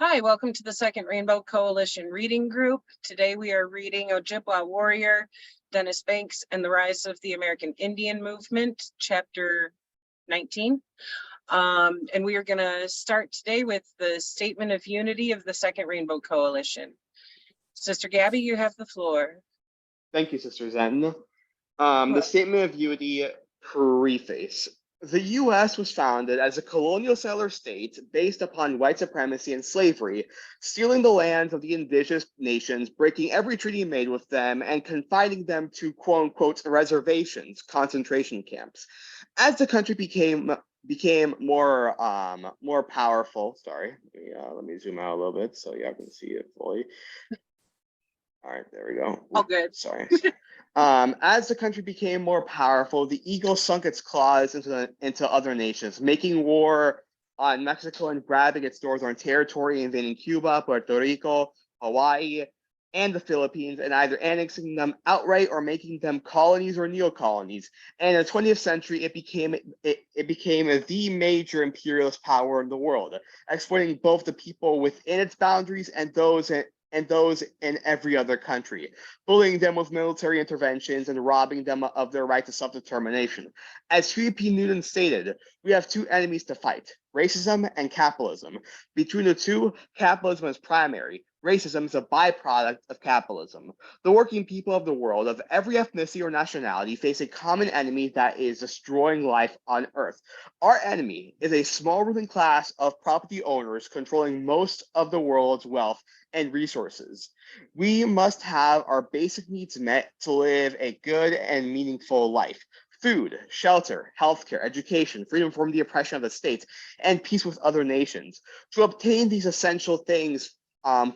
Hi, welcome to the Second Rainbow Coalition Reading Group. Today we are reading Ojibwa Warrior, Dennis Banks, and the Rise of the American Indian Movement, Chapter 19. And we are going to start today with the Statement of Unity of the Second Rainbow Coalition. Sister Gabby, you have the floor. Thank you, Sister Zen. The Statement of Unity preface. The U.S. was founded as a colonial settler state based upon white supremacy and slavery, stealing the lands of the indigenous nations, breaking every treaty made with them, and confining them to quote-unquote reservations, concentration camps. As the country became more powerful, sorry, let me zoom out a little bit so y'all can see it fully. All right, there we go. Oh, good. Sorry. As the country became more powerful, the eagle sunk its claws into other nations, making war on Mexico and grabbing its northern territory, invading Cuba, Puerto Rico, Hawaii, and the Philippines, and either annexing them outright or making them colonies or neo-colonies. And in the 20th century, it became the major imperialist power in the world, exploiting both the people within its boundaries and those in every other country, bullying them with military interventions and robbing them of their right to self-determination. As Huey P. Newton stated, we have two enemies to fight, racism and capitalism. Between the two, capitalism is primary. Racism is a byproduct of capitalism. The working people of the world, of every ethnicity or nationality, face a common enemy that is destroying life on Earth. Our enemy is a small ruling class of property owners controlling most of the world's wealth and resources. We must have our basic needs met to live a good and meaningful life. Food, shelter, healthcare, education, freedom from the oppression of the state, and peace with other nations. To obtain these essential things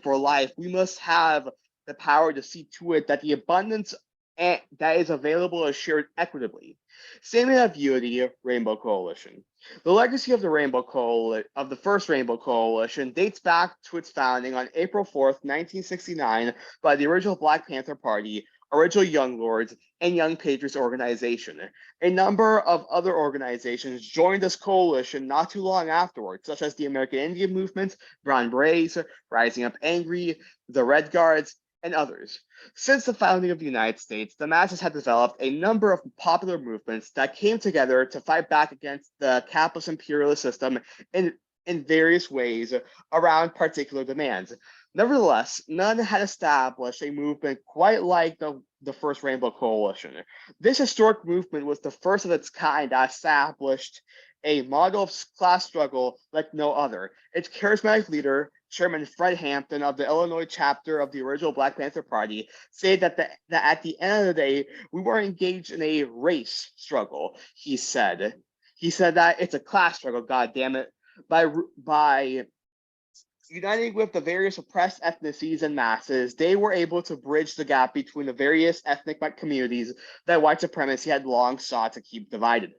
for life, we must have the power to see to it that the abundance that is available is shared equitably. Statement of Unity, Rainbow Coalition. The legacy of the first Rainbow Coalition dates back to its founding on April 4th, 1969, by the original Black Panther Party, original Young Lords, and Young Patriots organization. A number of other organizations joined this coalition not too long afterwards, such as the American Indian Movement, Brown Berets, Rising Up Angry, the Red Guards, and others. Since the founding of the United States, the masses have developed a number of popular movements that came together to fight back against the capitalist imperialist system in various ways around particular demands. Nevertheless, none had established a movement quite like the first Rainbow Coalition. This historic movement was the first of its kind that established a model of class struggle like no other. Its charismatic leader, Chairman Fred Hampton of the Illinois chapter of the original Black Panther Party, said that at the end of the day, we were engaged in a race struggle, he said. He said that it's a class struggle, God damn it. By uniting with the various oppressed ethnicities and masses, they were able to bridge the gap between the various ethnic communities that white supremacy had long sought to keep divided.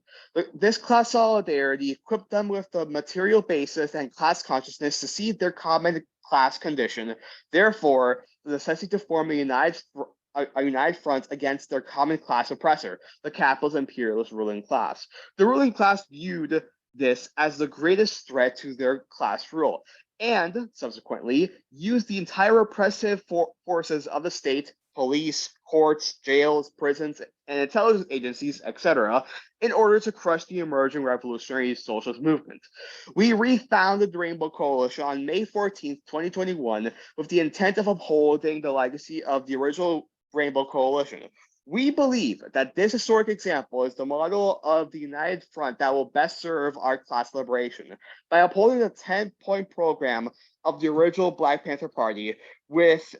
This class solidarity equipped them with the material basis and class consciousness to see their common class condition, therefore, the necessity to form a united front against their common class oppressor, the capitalist imperialist ruling class. The ruling class viewed this as the greatest threat to their class rule, and subsequently used the entire oppressive forces of the state, police, courts, jails, prisons, and intelligence agencies, etc., in order to crush the emerging revolutionary socialist movement. We refounded the Rainbow Coalition on May 14th, 2021, with the intent of upholding the legacy of the original Rainbow Coalition. We believe that this historic example is the model of the united front that will best serve our class liberation. By upholding the 10-point program of the original Black Panther Party, which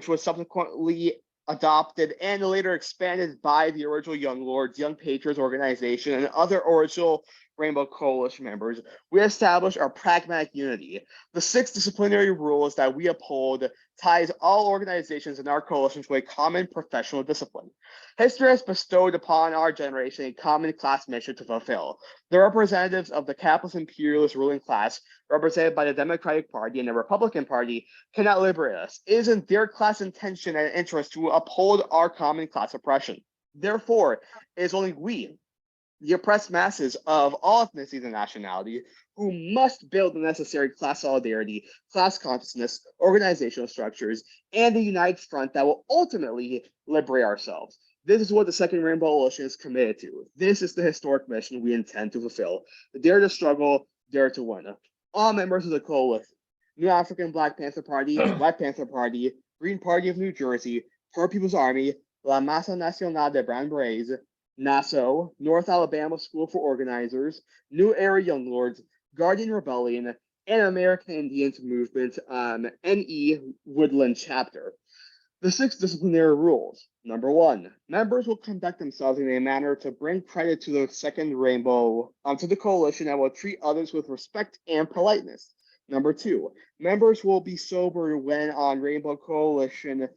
was subsequently adopted and later expanded by the original Young Lords, Young Patriots organization, and other original Rainbow Coalition members, we established our pragmatic unity. The 6 disciplinary rules that we uphold ties all organizations in our coalition to a common professional discipline. History has bestowed upon our generation a common class mission to fulfill. The representatives of the capitalist imperialist ruling class, represented by the Democratic Party and the Republican Party, cannot liberate us. It is in their class intention and interest to uphold our common class oppression. Therefore, it is only we, the oppressed masses of all ethnicities and nationality, who must build the necessary class solidarity, class consciousness, organizational structures, and a united front that will ultimately liberate ourselves. This is what the Second Rainbow Coalition is committed to. This is the historic mission we intend to fulfill. The dare to struggle, dare to win. All members of the coalition, New African Black Panther Party, Black Panther Party, Green Party of New Jersey, Poor People's Army, La Masa Nacional de Brown Berets, NASO, North Alabama School for Organizers, New Era Young Lords, Guardian Rebellion, and American Indians Movement, NE Woodland Chapter. The 6 disciplinary rules. Number 1, members will conduct themselves in a manner to bring credit to the Second Rainbow, to the coalition, and will treat others with respect and politeness. Number 2, members will be sober when on Rainbow Coalition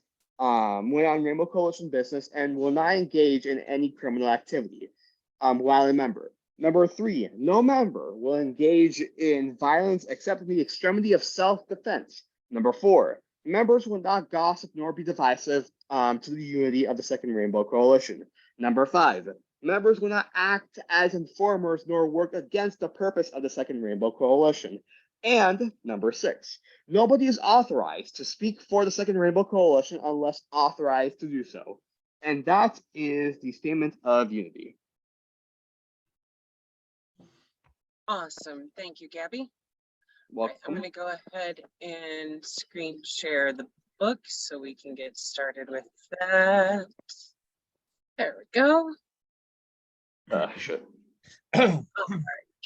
business and will not engage in any criminal activity while a member. Number 3, no member will engage in violence except in the extremity of self-defense. Number 4, members will not gossip nor be divisive to the unity of the Second Rainbow Coalition. Number 5, members will not act as informers nor work against the purpose of the Second Rainbow Coalition. And number 6, nobody is authorized to speak for the Second Rainbow Coalition unless authorized to do so. And that is the Statement of Unity. Awesome. Thank you, Gabby. Welcome. I'm going to go ahead and screen share the book so we can get started with that. There we go. Sure. All right.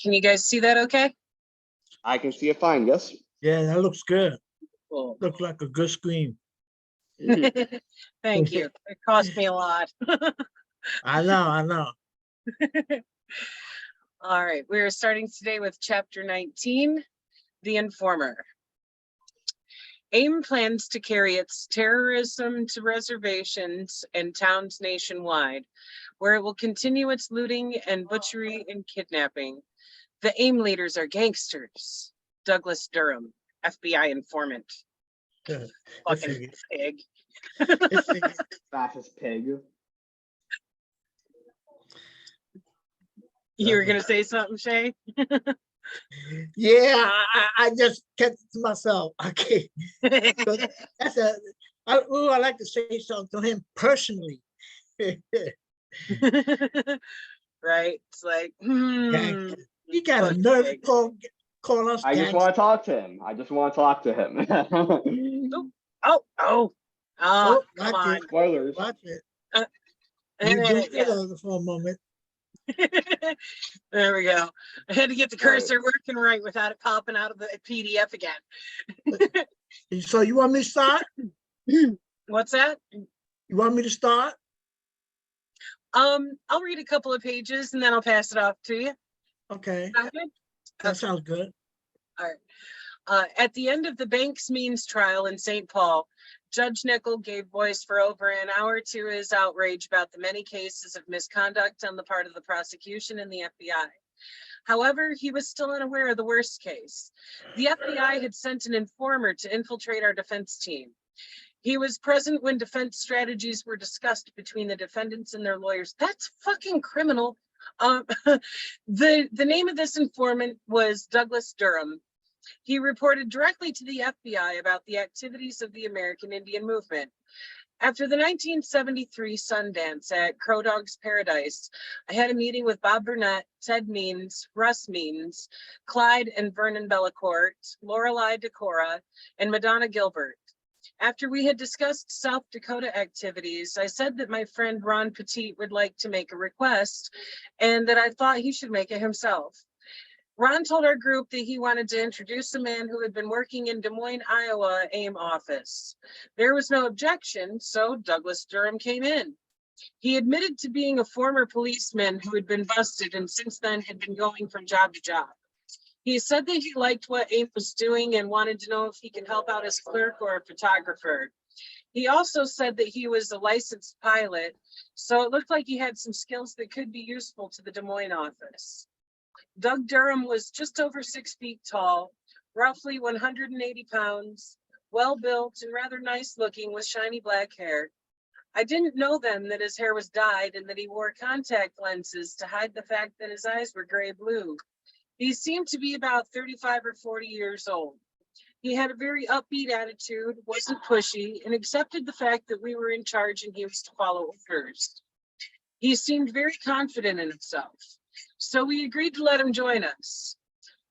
Can you guys see that okay? I can see it fine, yes? Yeah, that looks good. Cool. Looks like a good screen. Thank you. It cost me a lot. I know. All right, we're starting today with chapter 19, The Informer. AIM plans to carry its terrorism to reservations and towns nationwide, where it will continue its looting and butchery and kidnapping. The AIM leaders are gangsters. Douglas Durham, FBI informant. Fucking pig. Fascist pig. You were gonna say something, Shay? Yeah, I just kept it to myself. Okay. So that's I like to say something to him personally. Right? It's like, You got a nerve to call us. I just want to talk to him. Oh, come on. Spoilers. Watch it. You do it for a moment. There we go. I had to get the cursor working right without it popping out of the PDF again. So you want me to start? What's that? You want me to start? I'll read a couple of pages and then I'll pass it off to you. Okay. Sound good? That sounds good. All right. At the end of the Banks Means trial in St. Paul, Judge Nickel gave voice for over an hour to his outrage about the many cases of misconduct on the part of the prosecution and the FBI. However, he was still unaware of the worst case. The FBI had sent an informer to infiltrate our defense team. He was present when defense strategies were discussed between the defendants and their lawyers. That's fucking criminal. The name of this informant was Douglas Durham. He reported directly to the FBI about the activities of the American Indian movement. After the 1973 Sundance at Crow Dog's Paradise, I had a meeting with Bob Burnett, Ted Means, Russ Means, Clyde and Vernon Bellecourt, Lorelei Decora, and Madonna Gilbert. After we had discussed South Dakota activities, I said that my friend Ron Petit would like to make a request and that I thought he should make it himself. Ron told our group that he wanted to introduce a man who had been working in Des Moines, Iowa AIM office. There was no objection, so Douglas Durham came in. He admitted to being a former policeman who had been busted and since then had been going from job to job. He said that he liked what AIM was doing and wanted to know if he could help out as clerk or a photographer. He also said that he was a licensed pilot, so it looked like he had some skills that could be useful to the Des Moines office. Doug Durham was just over 6 feet tall, roughly 180 pounds, well-built and rather nice looking with shiny black hair. I didn't know then that his hair was dyed and that he wore contact lenses to hide the fact that his eyes were gray-blue. He seemed to be about 35 or 40 years old. He had a very upbeat attitude, wasn't pushy, and accepted the fact that we were in charge and he was to follow orders. He seemed very confident in himself, so we agreed to let him join us.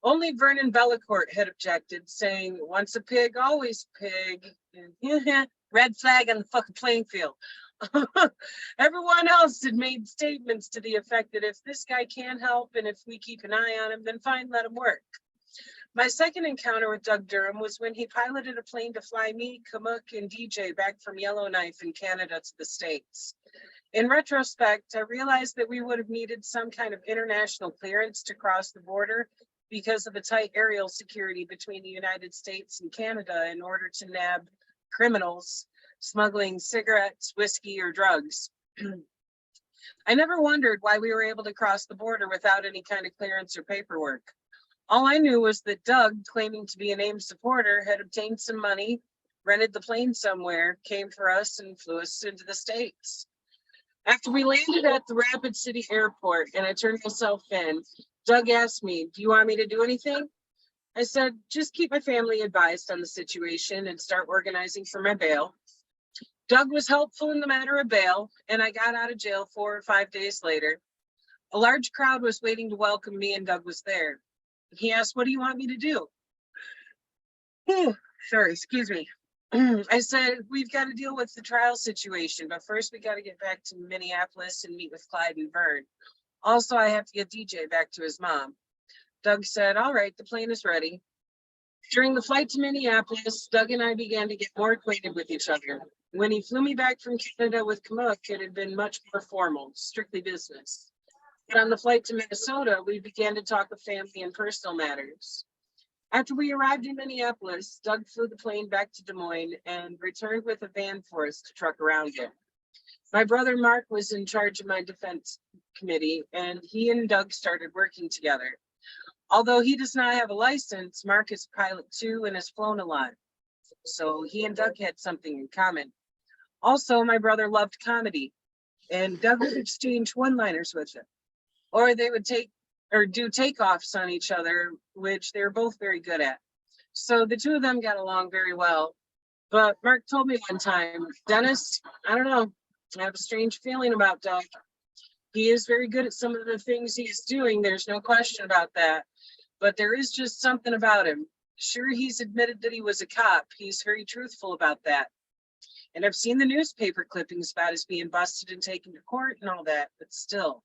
Only Vernon Bellecourt had objected, saying, once a pig, always a pig. Red flag on the fucking playing field. Everyone else had made statements to the effect that if this guy can't help and if we keep an eye on him, then fine, let him work. My second encounter with Doug Durham was when he piloted a plane to fly me, Kamuk, and DJ back from Yellowknife in Canada to the States. In retrospect, I realized that we would have needed some kind of international clearance to cross the border because of the tight aerial security between the United States and Canada in order to nab criminals smuggling cigarettes, whiskey, or drugs. I never wondered why we were able to cross the border without any kind of clearance or paperwork. All I knew was that Doug, claiming to be a named supporter, had obtained some money, rented the plane somewhere, came for us, and flew us into the States. After we landed at the Rapid City Airport and I turned myself in, Doug asked me, "Do you want me to do anything?" I said, "Just keep my family advised on the situation and start organizing for my bail." Doug was helpful in the matter of bail, and I got out of jail 4 or 5 days later. A large crowd was waiting to welcome me, and Doug was there. He asked, "What do you want me to do?" Sorry, excuse me. I said, "We've got to deal with the trial situation, but first we got to get back to Minneapolis and meet with Clyde and Vern. Also, I have to get DJ back to his mom." Doug said, "All right, the plane is ready." During the flight to Minneapolis, Doug and I began to get more acquainted with each other. When he flew me back from Canada with Kamuk, it had been much more formal, strictly business. But on the flight to Minnesota, we began to talk of family and personal matters. After we arrived in Minneapolis, Doug flew the plane back to Des Moines and returned with a van for us to truck around in. My brother Mark was in charge of my defense committee, and he and Doug started working together. Although he does not have a license, Mark is a pilot too and has flown a lot. So he and Doug had something in common. Also, my brother loved comedy, and Doug would exchange one-liners with him. Or they would do takeoffs on each other, which they were both very good at. So the two of them got along very well. But Mark told me one time, "Dennis, I don't know, I have a strange feeling about Doug. He is very good at some of the things he's doing. There's no question about that. But there is just something about him. Sure, he's admitted that he was a cop. He's very truthful about that. And I've seen the newspaper clippings about his being busted and taken to court and all that, but still."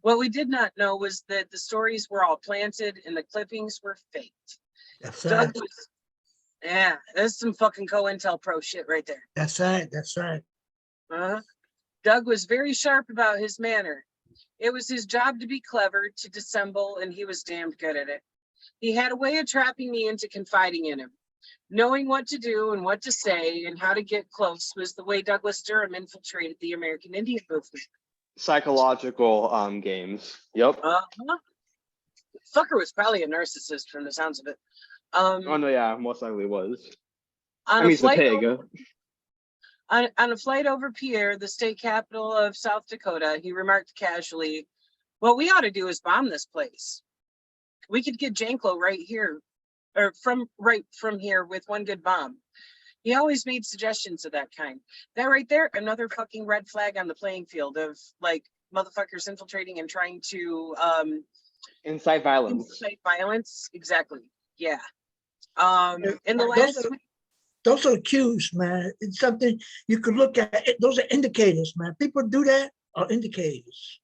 What we did not know was that the stories were all planted and the clippings were faked. That's Doug right. was, yeah, that's some fucking COINTELPRO shit right there. That's right. That's right. Doug was very sharp about his manner. It was his job to be clever, to dissemble, and he was damned good at it. He had a way of trapping me into confiding in him. Knowing what to do and what to say and how to get close was the way Douglas Durham infiltrated the American Indian movement. Psychological games. Yep. Fucker was probably a narcissist from the sounds of it. Oh no, yeah, most likely was. On I mean, a he's a flight pig. on a flight over Pierre, the state capital of South Dakota, he remarked casually, "What we ought to do is bomb this place. We could get Janklow right here, or right from here with one good bomb." He always made suggestions of that kind. That right there, another fucking red flag on the playing field of like motherfuckers infiltrating and trying to Incite violence. incite violence. Exactly. Yeah. In the last Those are cues, man. It's something you could look at. Those are indicators, man. People do that are indicators.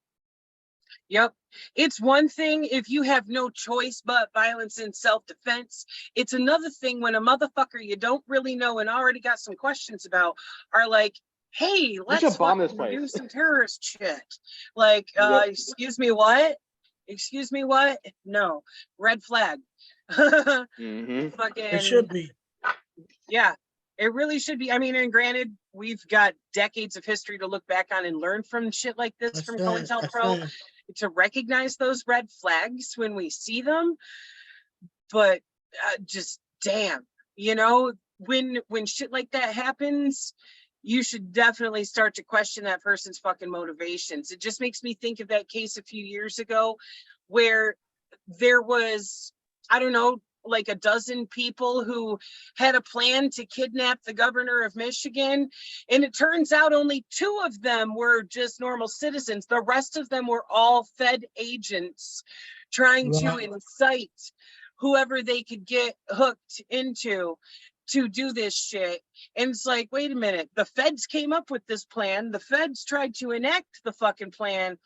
Yep. It's one thing if you have no choice but violence in self-defense. It's another thing when a motherfucker you don't really know and already got some questions about are like, "Hey, let's bomb this do place." some terrorist shit." Like, Yep. Excuse me, what? Excuse me, what? No. Red flag. Mm-hmm. Fucking, It should be. yeah, it really should be. I mean, and granted, we've got decades of history to look back on and learn from shit like this That's from right. That's COINTELPRO. right. To recognize those red flags when we see them, but just damn, when shit like that happens, you should definitely start to question that person's fucking motivations. It just makes me think of that case a few years ago where there was, I don't know, like a dozen people who had a plan to kidnap the governor of Michigan. And it turns out only 2 of them were just normal citizens. The rest of them were all Fed agents trying to Right. incite whoever they could get hooked into to do this shit. And it's like, wait a minute, the feds came up with this plan. The feds tried to enact the fucking plan,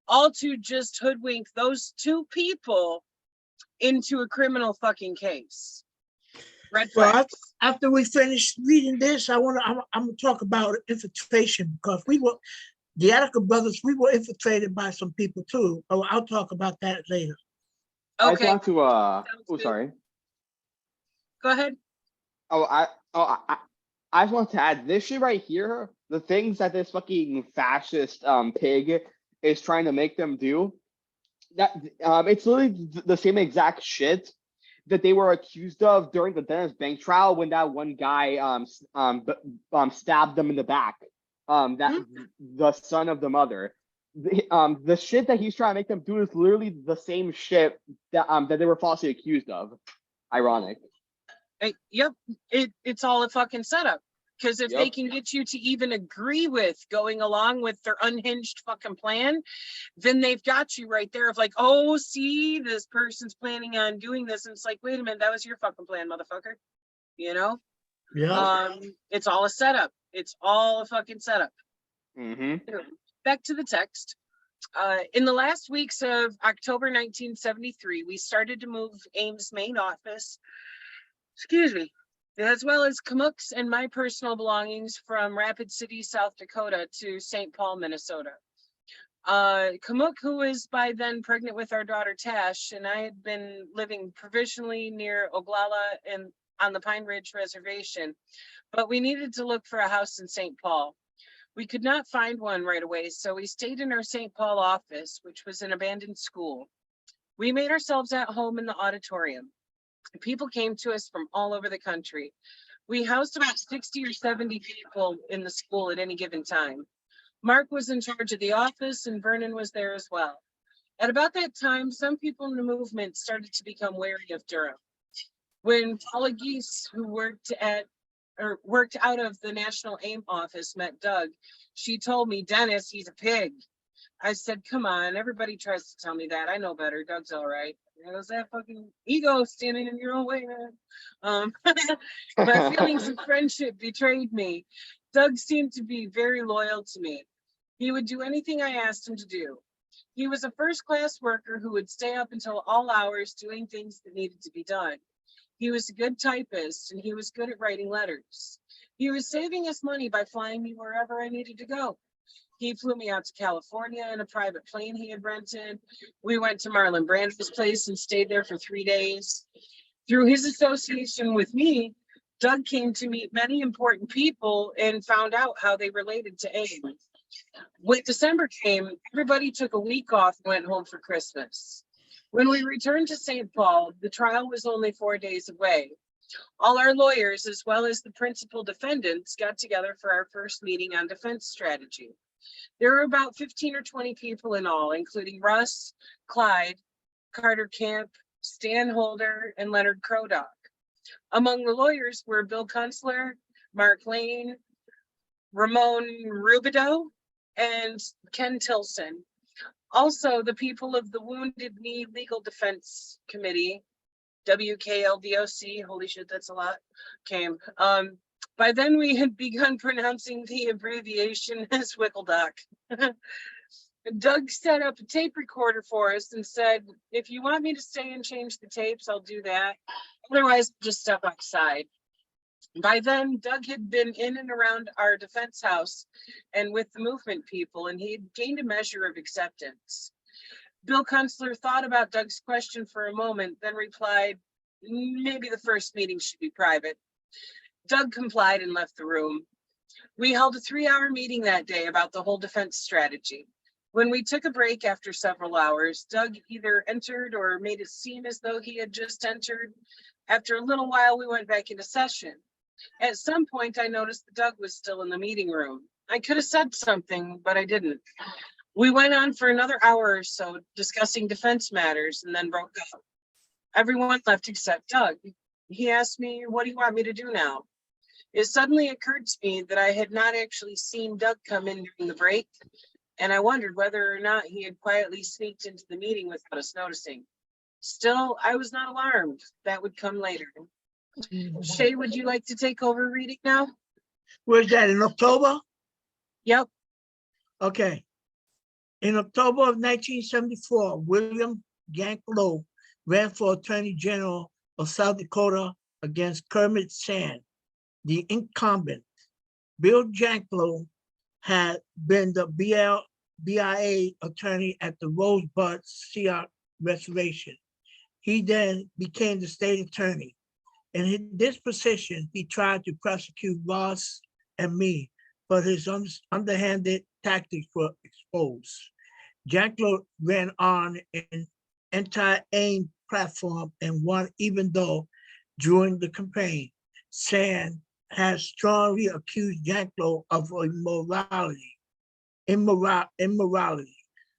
all to just hoodwink those 2 people into a criminal fucking case. Red Well, flags. after we finish reading this, I'm gonna talk about infiltration because the Attica brothers, we were infiltrated by some people too. Oh, I'll talk about that later. I just Okay, want to Sounds oh good. sorry. go ahead. I just want to add this shit right here, the things that this fucking fascist pig is trying to make them do, that it's literally the same exact shit that they were accused of during the Dennis Bank trial when that one guy stabbed them in the back. The son of the mother. The shit that he's trying to make them do is literally the same shit that that they were falsely accused of. Ironic. Yep, it's all a fucking setup. Because if they Yep. can get you to even agree with going along with their unhinged fucking plan, then they've got you right there of like, oh, see, this person's planning on doing this. And it's like, wait a minute, that was your fucking plan, motherfucker. You know? Yeah. It's all a setup. It's all a fucking setup. Mm-hmm. Back to the text. In the last weeks of October 1973, we started to move AIM's main office, excuse me, as well as Kamuk's and my personal belongings from Rapid City, South Dakota to St. Paul, Minnesota. Kamuk, who was by then pregnant with our daughter Tash, and I had been living provisionally near Oglala and on the Pine Ridge Reservation, but we needed to look for a house in St. Paul. We could not find one right away, so we stayed in our St. Paul office, which was an abandoned school. We made ourselves at home in the auditorium. People came to us from all over the country. We housed about 60 or 70 people in the school at any given time. Mark was in charge of the office and Vernon was there as well. At about that time, some people in the movement started to become wary of Durham. When Paula Geese, who worked out of the National AIM office, met Doug, she told me, Dennis, he's a pig. I said, come on, everybody tries to tell me that. I know better. Doug's all right. It was that fucking ego standing in your own way, man. My feelings of friendship betrayed me. Doug seemed to be very loyal to me. He would do anything I asked him to do. He was a first-class worker who would stay up until all hours doing things that needed to be done. He was a good typist and he was good at writing letters. He was saving us money by flying me wherever I needed to go. He flew me out to California in a private plane he had rented. We went to Marlon Brando's place and stayed there for 3 days. Through his association with me, Doug came to meet many important people and found out how they related to AIM. When December came, everybody took a week off and went home for Christmas. When we returned to St. Paul, the trial was only 4 days away. All our lawyers, as well as the principal defendants, got together for our first meeting on defense strategy. There were about 15 or 20 people in all, including Russ, Clyde, Carter Camp, Stan Holder, and Leonard Crodock. Among the lawyers were Bill Kunstler, Mark Lane, Ramon Rubido, and Ken Tilson. Also, the people of the Wounded Knee Legal Defense Committee, WKLDOC, holy shit, that's a lot, came. By then we had begun pronouncing the abbreviation as WickleDoc. Doug set up a tape recorder for us and said, if you want me to stay and change the tapes, I'll do that. Otherwise, just step outside. By then, Doug had been in and around our defense house and with the movement people, and he had gained a measure of acceptance. Bill Kunstler thought about Doug's question for a moment, then replied, maybe the first meeting should be private. Doug complied and left the room. We held a 3-hour meeting that day about the whole defense strategy. When we took a break after several hours, Doug either entered or made it seem as though he had just entered. After a little while, we went back into session. At some point, I noticed that Doug was still in the meeting room. I could have said something, but I didn't. We went on for another hour or so discussing defense matters and then broke up. Everyone left except Doug. He asked me, "What do you want me to do now?" It suddenly occurred to me that I had not actually seen Doug come in during the break, and I wondered whether or not he had quietly sneaked into the meeting without us noticing. Still, I was not alarmed. That would come later. Shay, would you like to take over reading now? Where's that, in October? Yep. Okay. In October of 1974, William Janklow ran for Attorney General of South Dakota against Kermit Sand, the incumbent. Bill Janklow had been the BIA attorney at the Rosebud Sioux Reservation. He then became the state attorney. In this position, he tried to prosecute Ross and me, but his underhanded tactics were exposed. Janklow ran on an anti-AIM platform and won, even though during the campaign, Sand has strongly accused Janklow of immorality,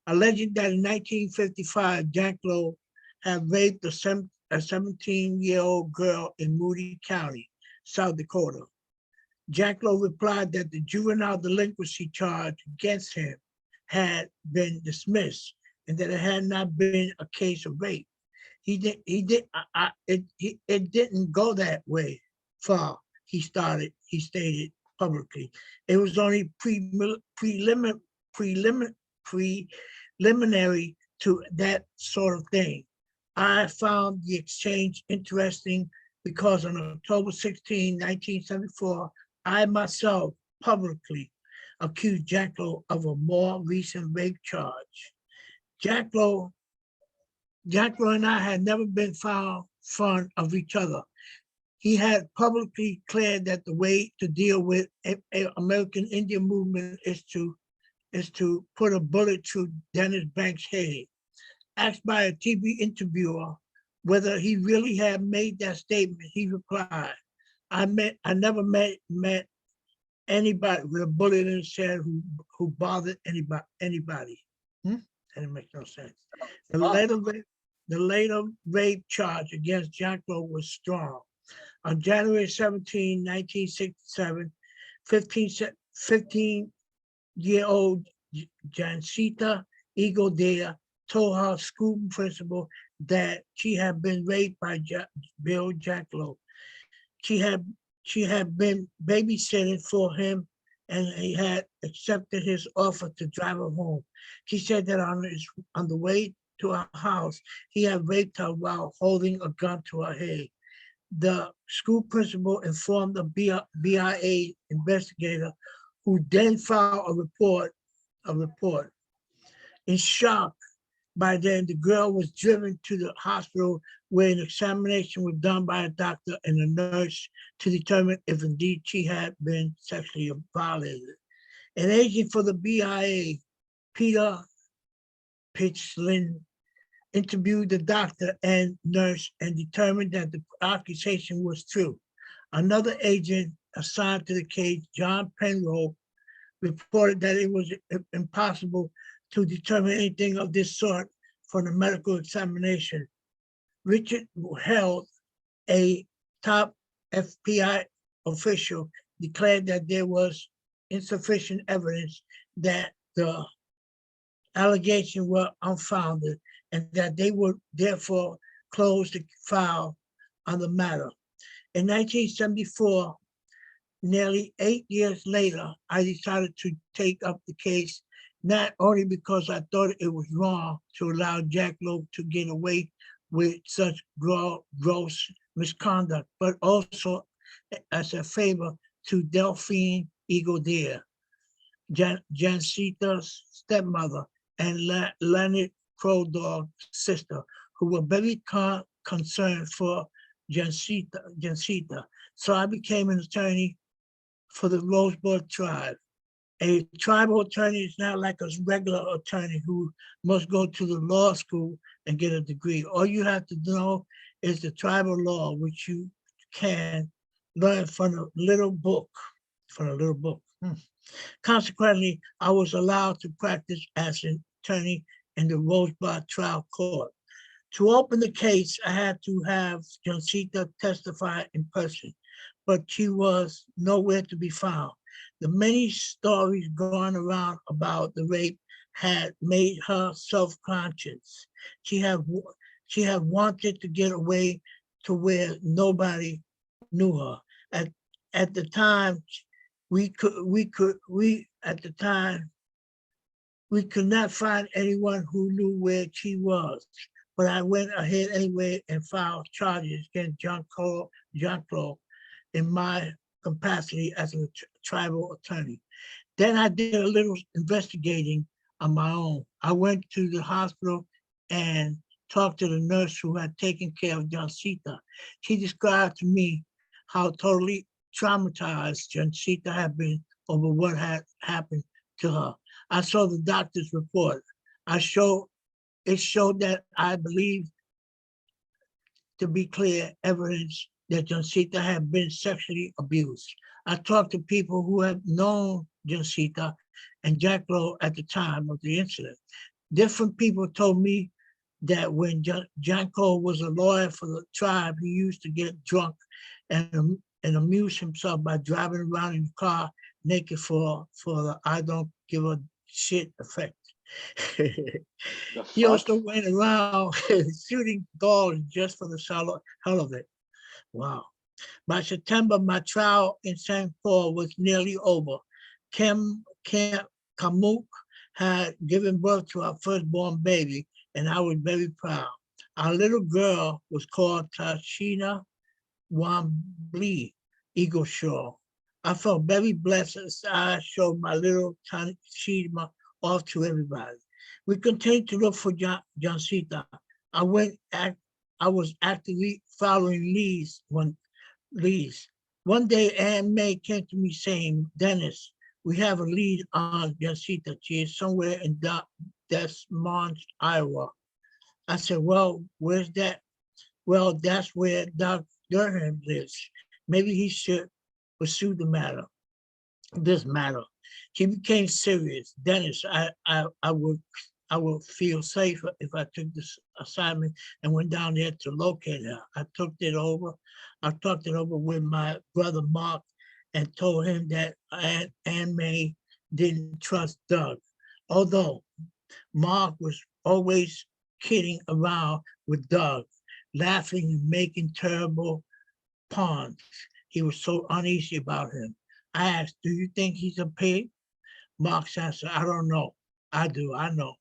alleging that in 1955, Janklow had raped a 17-year-old girl in Moody County, South Dakota. Janklow replied that the juvenile delinquency charge against him had been dismissed and that it had not been a case of rape. It didn't go that way far, he stated publicly. It was only preliminary to that sort of thing. I found the exchange interesting because on October 16, 1974, I myself publicly accused Janklow of a more recent rape charge. Janklow and I had never been found fond of each other. He had publicly declared that the way to deal with American Indian movement is to put a bullet through Dennis Banks' head. Asked by a TV interviewer whether he really had made that statement, he replied, I never met anybody with a bullet in his head who bothered anybody. That didn't make no sense. The later rape charge against Janklow was strong. On January 17, 1967, 15-year-old Jancita Eagle-Dare told her school principal that she had been raped by Bill Janklow. She had been babysitting for him and he had accepted his offer to drive her home. She said that on the way to her house, he had raped her while holding a gun to her head. The school principal informed the BIA investigator, who then filed a report. In shock, by then the girl was driven to the hospital where an examination was done by a doctor and a nurse to determine if indeed she had been sexually violated. An agent for the BIA, Peter Pitchlin, interviewed the doctor and nurse and determined that the accusation was true. Another agent assigned to the case, John Penrose, reported that it was impossible to determine anything of this sort from the medical examination. Richard Held, a top FBI official, declared that there was insufficient evidence that the allegations were unfounded and that they would therefore close the file on the matter. In 1974, nearly 8 years later, I decided to take up the case, not only because I thought it was wrong to allow Janklow to get away with such gross misconduct, but also as a favor to Delphine Eagle-Dare, Jancita's stepmother, and Leonard Crow Dog's sister, who were very concerned for Jancita. So I became an attorney for the Rosebud tribe. A tribal attorney is not like a regular attorney who must go to the law school and get a degree. All you have to know is the tribal law, which you can learned from a little book, Consequently, I was allowed to practice as an attorney in the Rosebud trial court. To open the case, I had to have Johnsita testify in person, but she was nowhere to be found. The many stories going around about the rape had made her self-conscious. She had wanted to get away to where nobody knew her. At the time, we could not find anyone who knew where she was. But I went ahead anyway and filed charges against John Cole in my capacity as a tribal attorney. Then I did a little investigating on my own. I went to the hospital and talked to the nurse who had taken care of Johnsita. She described to me how totally traumatized Johnsita had been over what had happened to her. I saw the doctor's report. It showed that I believe to be clear evidence that Johnsita had been sexually abused. I talked to people who had known Johnsita and Jack Lowe at the time of the incident. Different people told me that when John Cole was a lawyer for the tribe, he used to get drunk and amuse himself by driving around in the car naked for the I don't give a shit effect. He also went around shooting dogs just for the hell of it. Wow. By September, my trial in St. Paul was nearly over. Kamuk had given birth to our firstborn baby, and I was very proud. Our little girl was called Tashina Wambli Eagle Shaw. I felt very blessed as I showed my little Tashina off to everybody. We continued to look for Johnsita. I was actively following leads. One day, Ann May came to me saying, "Dennis, we have a lead on Johnsita. She is somewhere in Des Moines, Iowa." I said, "Well, where's that?" "Well, that's where Doc Durham lives. Maybe he should pursue this matter." She became serious. "Dennis, I would feel safer if I took this assignment and went down there to locate her." I talked it over with my brother Mark and told him that Ann May didn't trust Doug. Although Mark was always kidding around with Doug, laughing and making terrible puns. He was so uneasy about him. I asked, "Do you think he's a pig?" Mark's answer, "I don't know." "I do, I know.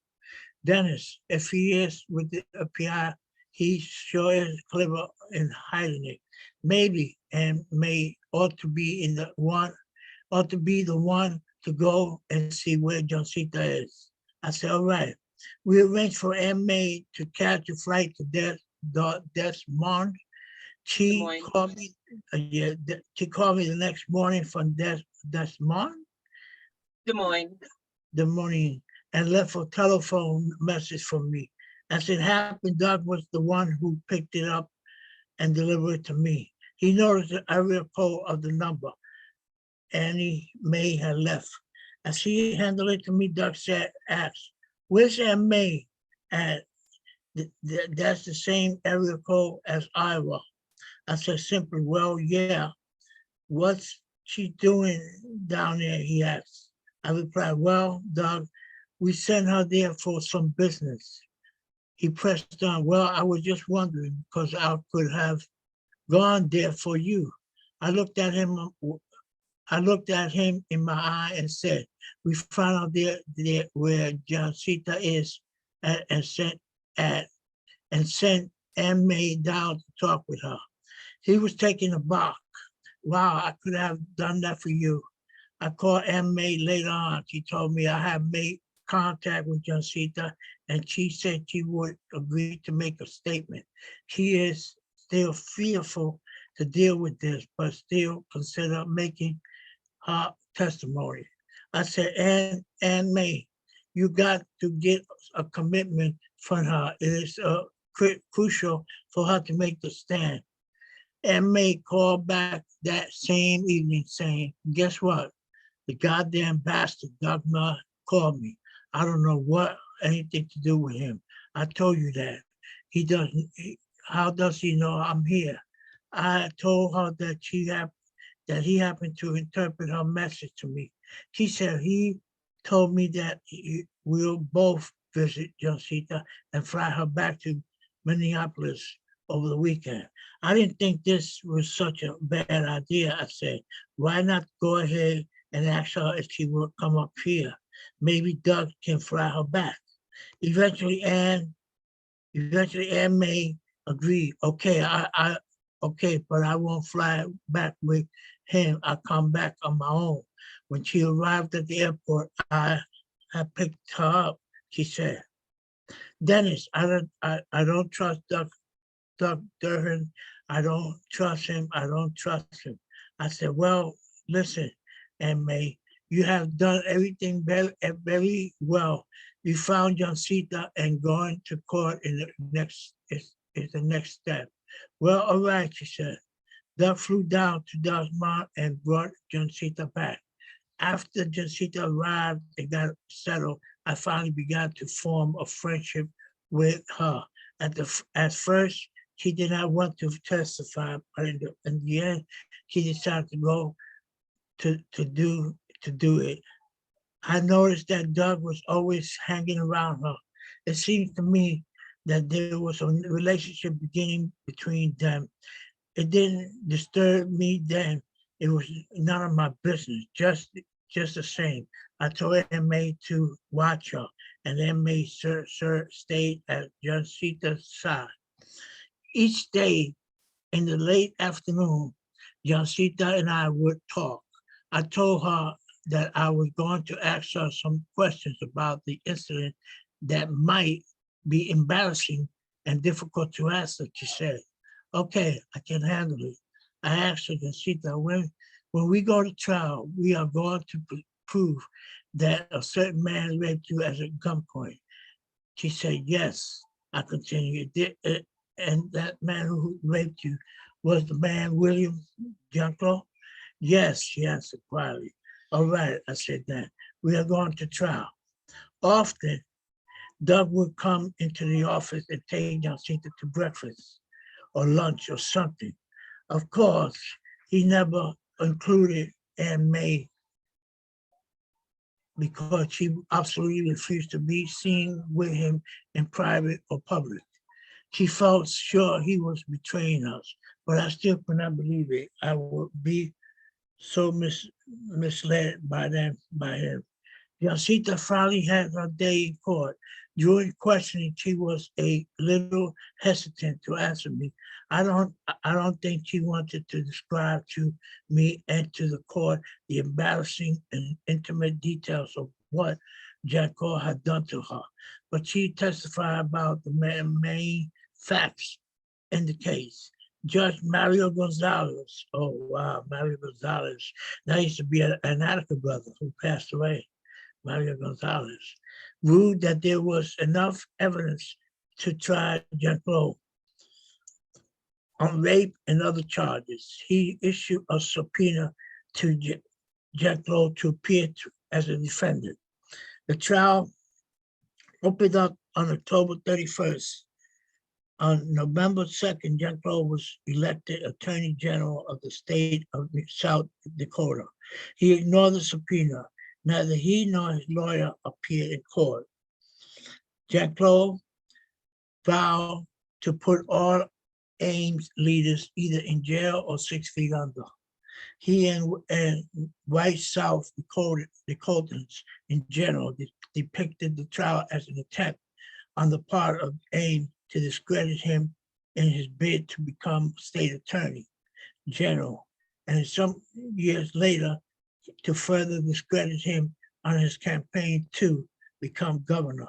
Dennis, if he is with the FBI, he sure is clever in hiding it. Maybe and may ought to be the one to go and see where Johnsita is." I said, "All right." We arranged for Ann May to catch a flight to Des Moines. She called me. She called me the next morning from Des Moines. Des Moines. The morning, and left a telephone message for me. As it happened, Doug was the one who picked it up and delivered it to me. He noticed the area code of the number Annie May had left. As he handed it to me, Doug asked, "Where's Ann May at?" "That's the same area code as Iowa." I said simply, "Well, yeah. What's she doing down there?" he asked. I replied, "Well, Doug, we sent her there for some business." He pressed on, "Well, I was just wondering because I could have gone there for you." I looked at him in my eye and said, "We found out there where Johnsita is and sent Ann May down to talk with her." He was taken aback. "Wow, I could have done that for you." I called Ann May later on. She told me I had made contact with Johnsita and she said she would agree to make a statement. She is still fearful to deal with this, but still consider making her testimony. I said, Ann May, you got to get a commitment from her. It is crucial for her to make the stand. And May called back that same evening saying, guess what? The goddamn bastard, Doug Mudd, called me. I don't know what anything to do with him. I told you that. He doesn't, how does he know I'm here? I told her that that he happened to interpret her message to me. She said he told me that we'll both visit Josita and fly her back to Minneapolis over the weekend. I didn't think this was such a bad idea. I said, why not go ahead and ask her if she will come up here? Maybe Doug can fly her back. Eventually, Ann May agreed. Okay, but I won't fly back with him. I'll come back on my own. When she arrived at the airport, I picked her up. She said, Dennis, I don't trust Doug Durhan. I don't trust him. I don't trust him. I said, well, listen, Aunt May, you have done everything very well. You found Johnsita and going to court is the next step. Well, all right, she said. Doug flew down to Dogmont and brought Johnsita back. After Johnsita arrived and got settled, I finally began to form a friendship with her. At first, she did not want to testify, but in the end, she decided to go to do it. I noticed that Doug was always hanging around her. It seemed to me that there was a relationship beginning between them. It didn't disturb me then. It was none of my business. Just the same, I told Aunt May to watch her, and Aunt May stayed at Johnsita's side. Each day in the late afternoon, Johnsita and I would talk. I told her that I was going to ask her some questions about the incident that might be embarrassing and difficult to answer. She said, okay, I can handle it. I asked her, Johnsita, when we go to trial, we are going to prove that a certain man raped you at a gunpoint. She said, yes. I continued, and that man who raped you was the man William Junko? Yes, she answered quietly. All right, I said then, we are going to trial. Often, Doug would come into the office and take Johnsita to breakfast or lunch or something. Of course, he never included Aunt May because she absolutely refused to be seen with him in private or public. She felt sure he was betraying us, but I still could not believe it. I would be so misled by him. Johnsita finally had her day in court. During questioning, she was a little hesitant to answer me. I don't think she wanted to describe to me and to the court the embarrassing and intimate details of what Janko had done to her. But she testified about the main facts in the case. Judge Mario Gonzalez, oh wow, Mario Gonzalez. That used to be an Attica brother who passed away. Mario Gonzalez, ruled that there was enough evidence to try Janko on rape and other charges. He issued a subpoena to Janko to appear as a defendant. The trial opened up on October 31st. On November 2nd, Janko was elected Attorney General of the state of South Dakota. He ignored the subpoena. Neither he nor his lawyer appeared in court. Janko vowed to put all Ames leaders either in jail or 6 feet under. He and white South Dakotans in general depicted the trial as an attempt on the part of Ames to discredit him in his bid to become state attorney general, and some years later, to further discredit him on his campaign to become governor.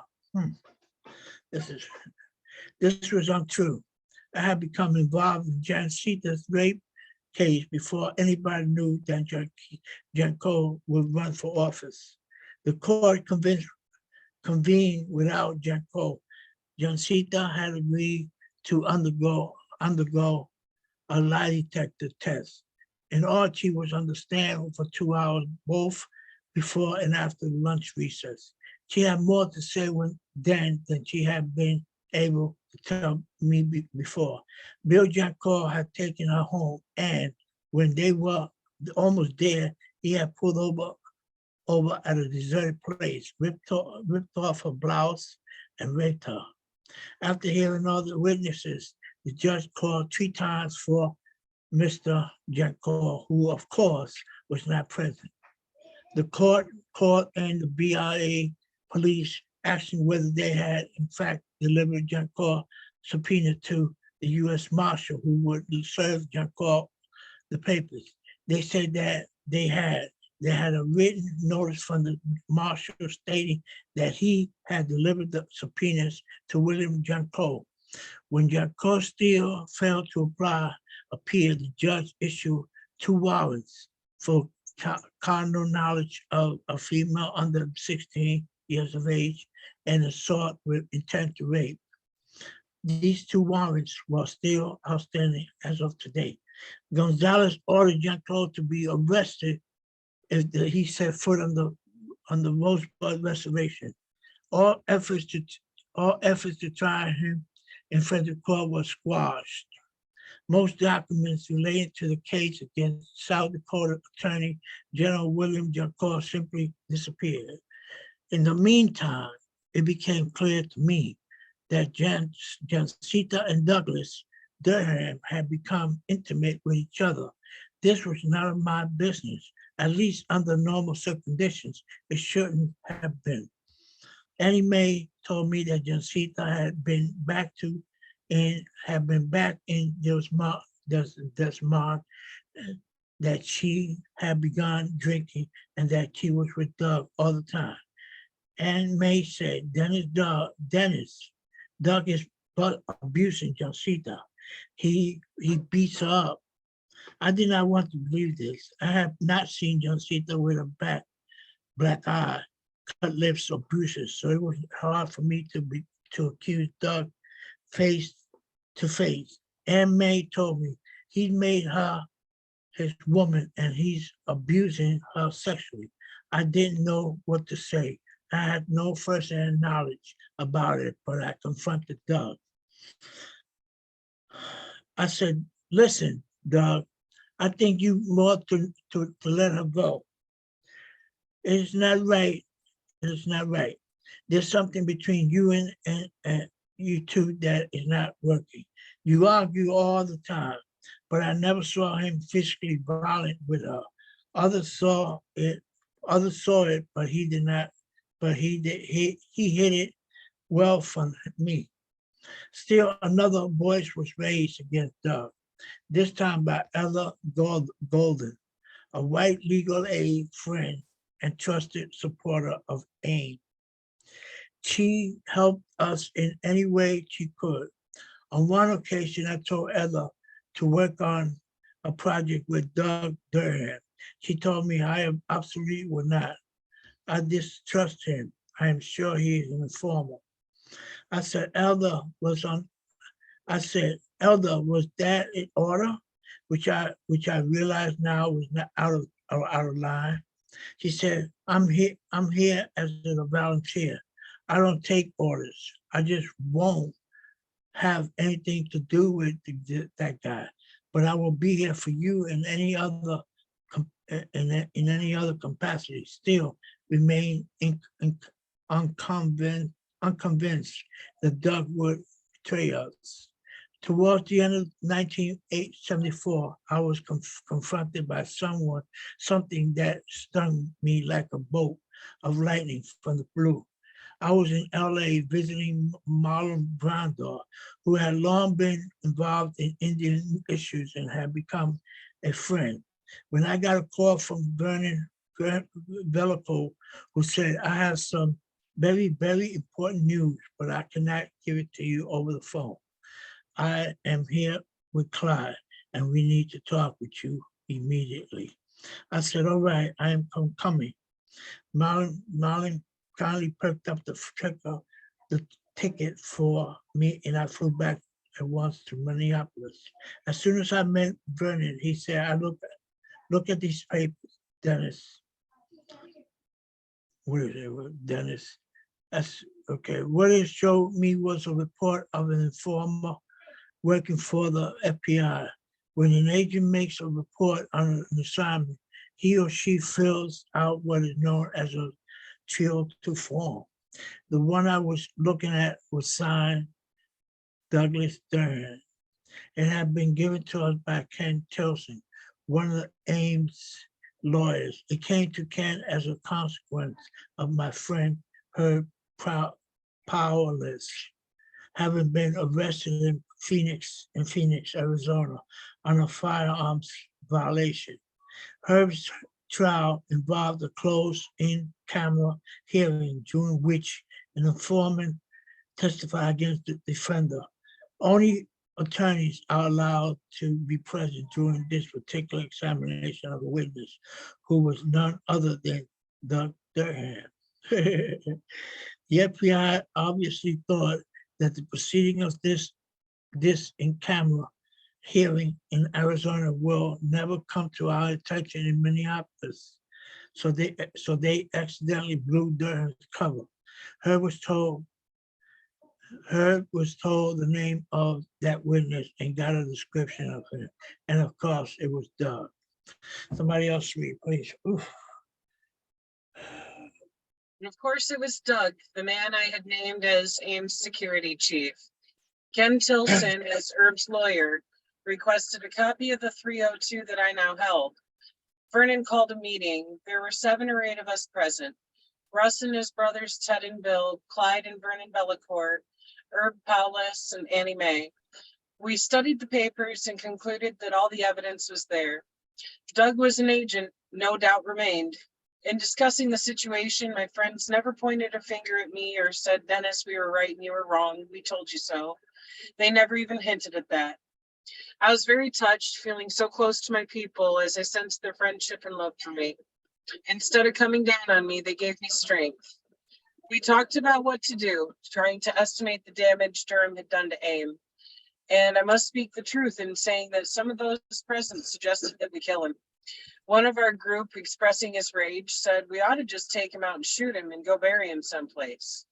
This was untrue. I had become involved in Johnsita's rape case before anybody knew that Janko would run for office. The court convened without Janko. Johnsita had agreed to undergo a lie detector test. And Archie was on the stand for 2 hours, both before and after lunch recess. She had more to say then than she had been able to tell me before. Bill Janko had taken her home, and when they were almost there, he had pulled over at a deserted place, ripped off her blouse, and raped her. After hearing all the witnesses, the judge called 3 times for Mr. Janko, who of course was not present. The court and the BIA police asking whether they had in fact delivered Janko subpoena to the U.S. Marshal who would serve Janko the papers. They said that they had a written notice from the marshal stating that he had delivered the subpoenas to William Janko. When Janko still failed to appear, the judge issued 2 warrants for carnal knowledge of a female under 16 years of age and assault with intent to rape. These 2 warrants were still outstanding as of today. Gonzalez ordered Janko to be arrested if he set foot on the Rosebud Reservation. All efforts to try him in federal court were squashed. Most documents related to the case against South Dakota Attorney General William Janko simply disappeared. In the meantime, it became clear to me that Jancita and Douglas Durham had become intimate with each other. This was none of my business. At least under normal conditions, it shouldn't have been. Annie Mae told me that Jancita had been back in Desmond, that she had begun drinking and that she was with Doug all the time. Annie Mae said, Doug is but abusing Jancita. He beats her up. I did not want to believe this. I have not seen Jancita with a black eye, cut lips, or bruises, so it was hard for me to accuse Doug face to face. Anne Mae told me he made her his woman and he's abusing her sexually. I didn't know what to say. I had no first-hand knowledge about it, but I confronted Doug. I said, listen, Doug, I think you more to let her go. It's not right. It's not right. There's something between you and you two that is not working. You argue all the time, but I never saw him physically violent with her. Others saw it, but he did not. But he hit it well from me. Still, another voice was raised against Doug, this time by Ella Golden, a white legal aid friend and trusted supporter of AIM. She helped us in any way she could. On one occasion, I told Ella to work on a project with Doug Durham. She told me I absolutely would not. I distrust him. I am sure he is an informer. I said, Elder, was that in order? Which I realize now was not out of line. She said, I'm here as a volunteer. I don't take orders. I just won't have anything to do with that guy. But I will be here for you in any other capacity. Still remain unconvinced that Doug would betray us. Towards the end of 1974, I was confronted by something that stung me like a bolt of lightning from the blue. I was in LA visiting Marlon Brando, who had long been involved in Indian issues and had become a friend. When I got a call from Vernon Bellico, who said, I have some very, very important news, but I cannot give it to you over the phone. I am here with Clyde, and we need to talk with you immediately. I said, all right, I am coming. Marlon kindly perked up the ticket for me, and I flew back at once to Minneapolis. As soon as I met Vernon, he said, look at these papers, Dennis. What is it, Dennis? That's okay. What it showed me was a report of an informer working for the FBI. When an agent makes a report on an assignment, he or she fills out what is known as a chill to form. The one I was looking at was signed Douglas Durham. It had been given to us by Ken Tilson, one of the Ames lawyers. It came to Ken as a consequence of my friend Herb Powerless having been arrested in Phoenix, Arizona, on a firearms violation. Herb's trial involved a closed-in camera hearing during which an informant testified against the defender. Only attorneys are allowed to be present during this particular examination of a witness who was none other than Doug Durham. The FBI obviously thought that the proceeding of this in-camera hearing in Arizona will never come to our attention in Minneapolis. So they accidentally blew Durham's cover. Herb was told the name of that witness and got a description of him. And of course, it was Doug. Somebody else read, please. Oof. And of course, it was Doug, the man I had named as Ames security chief. Ken Tilson, as Herb's lawyer, requested a copy of the 302 that I now held. Vernon called a meeting. There were 7 or 8 of us present. Russ and his brothers, Ted and Bill, Clyde and Vernon Bellecourt, Herb Paulus, and Annie Mae. We studied the papers and concluded that all the evidence was there. Doug was an agent, no doubt remained. In discussing the situation, my friends never pointed a finger at me or said, Dennis, we were right and you were wrong. We told you so. They never even hinted at that. I was very touched, feeling so close to my people as I sensed their friendship and love for me. Instead of coming down on me, they gave me strength. We talked about what to do, trying to estimate the damage Durham had done to AIM. And I must speak the truth in saying that some of those present suggested that we kill him. One of our group, expressing his rage, said we ought to just take him out and shoot him and go bury him someplace.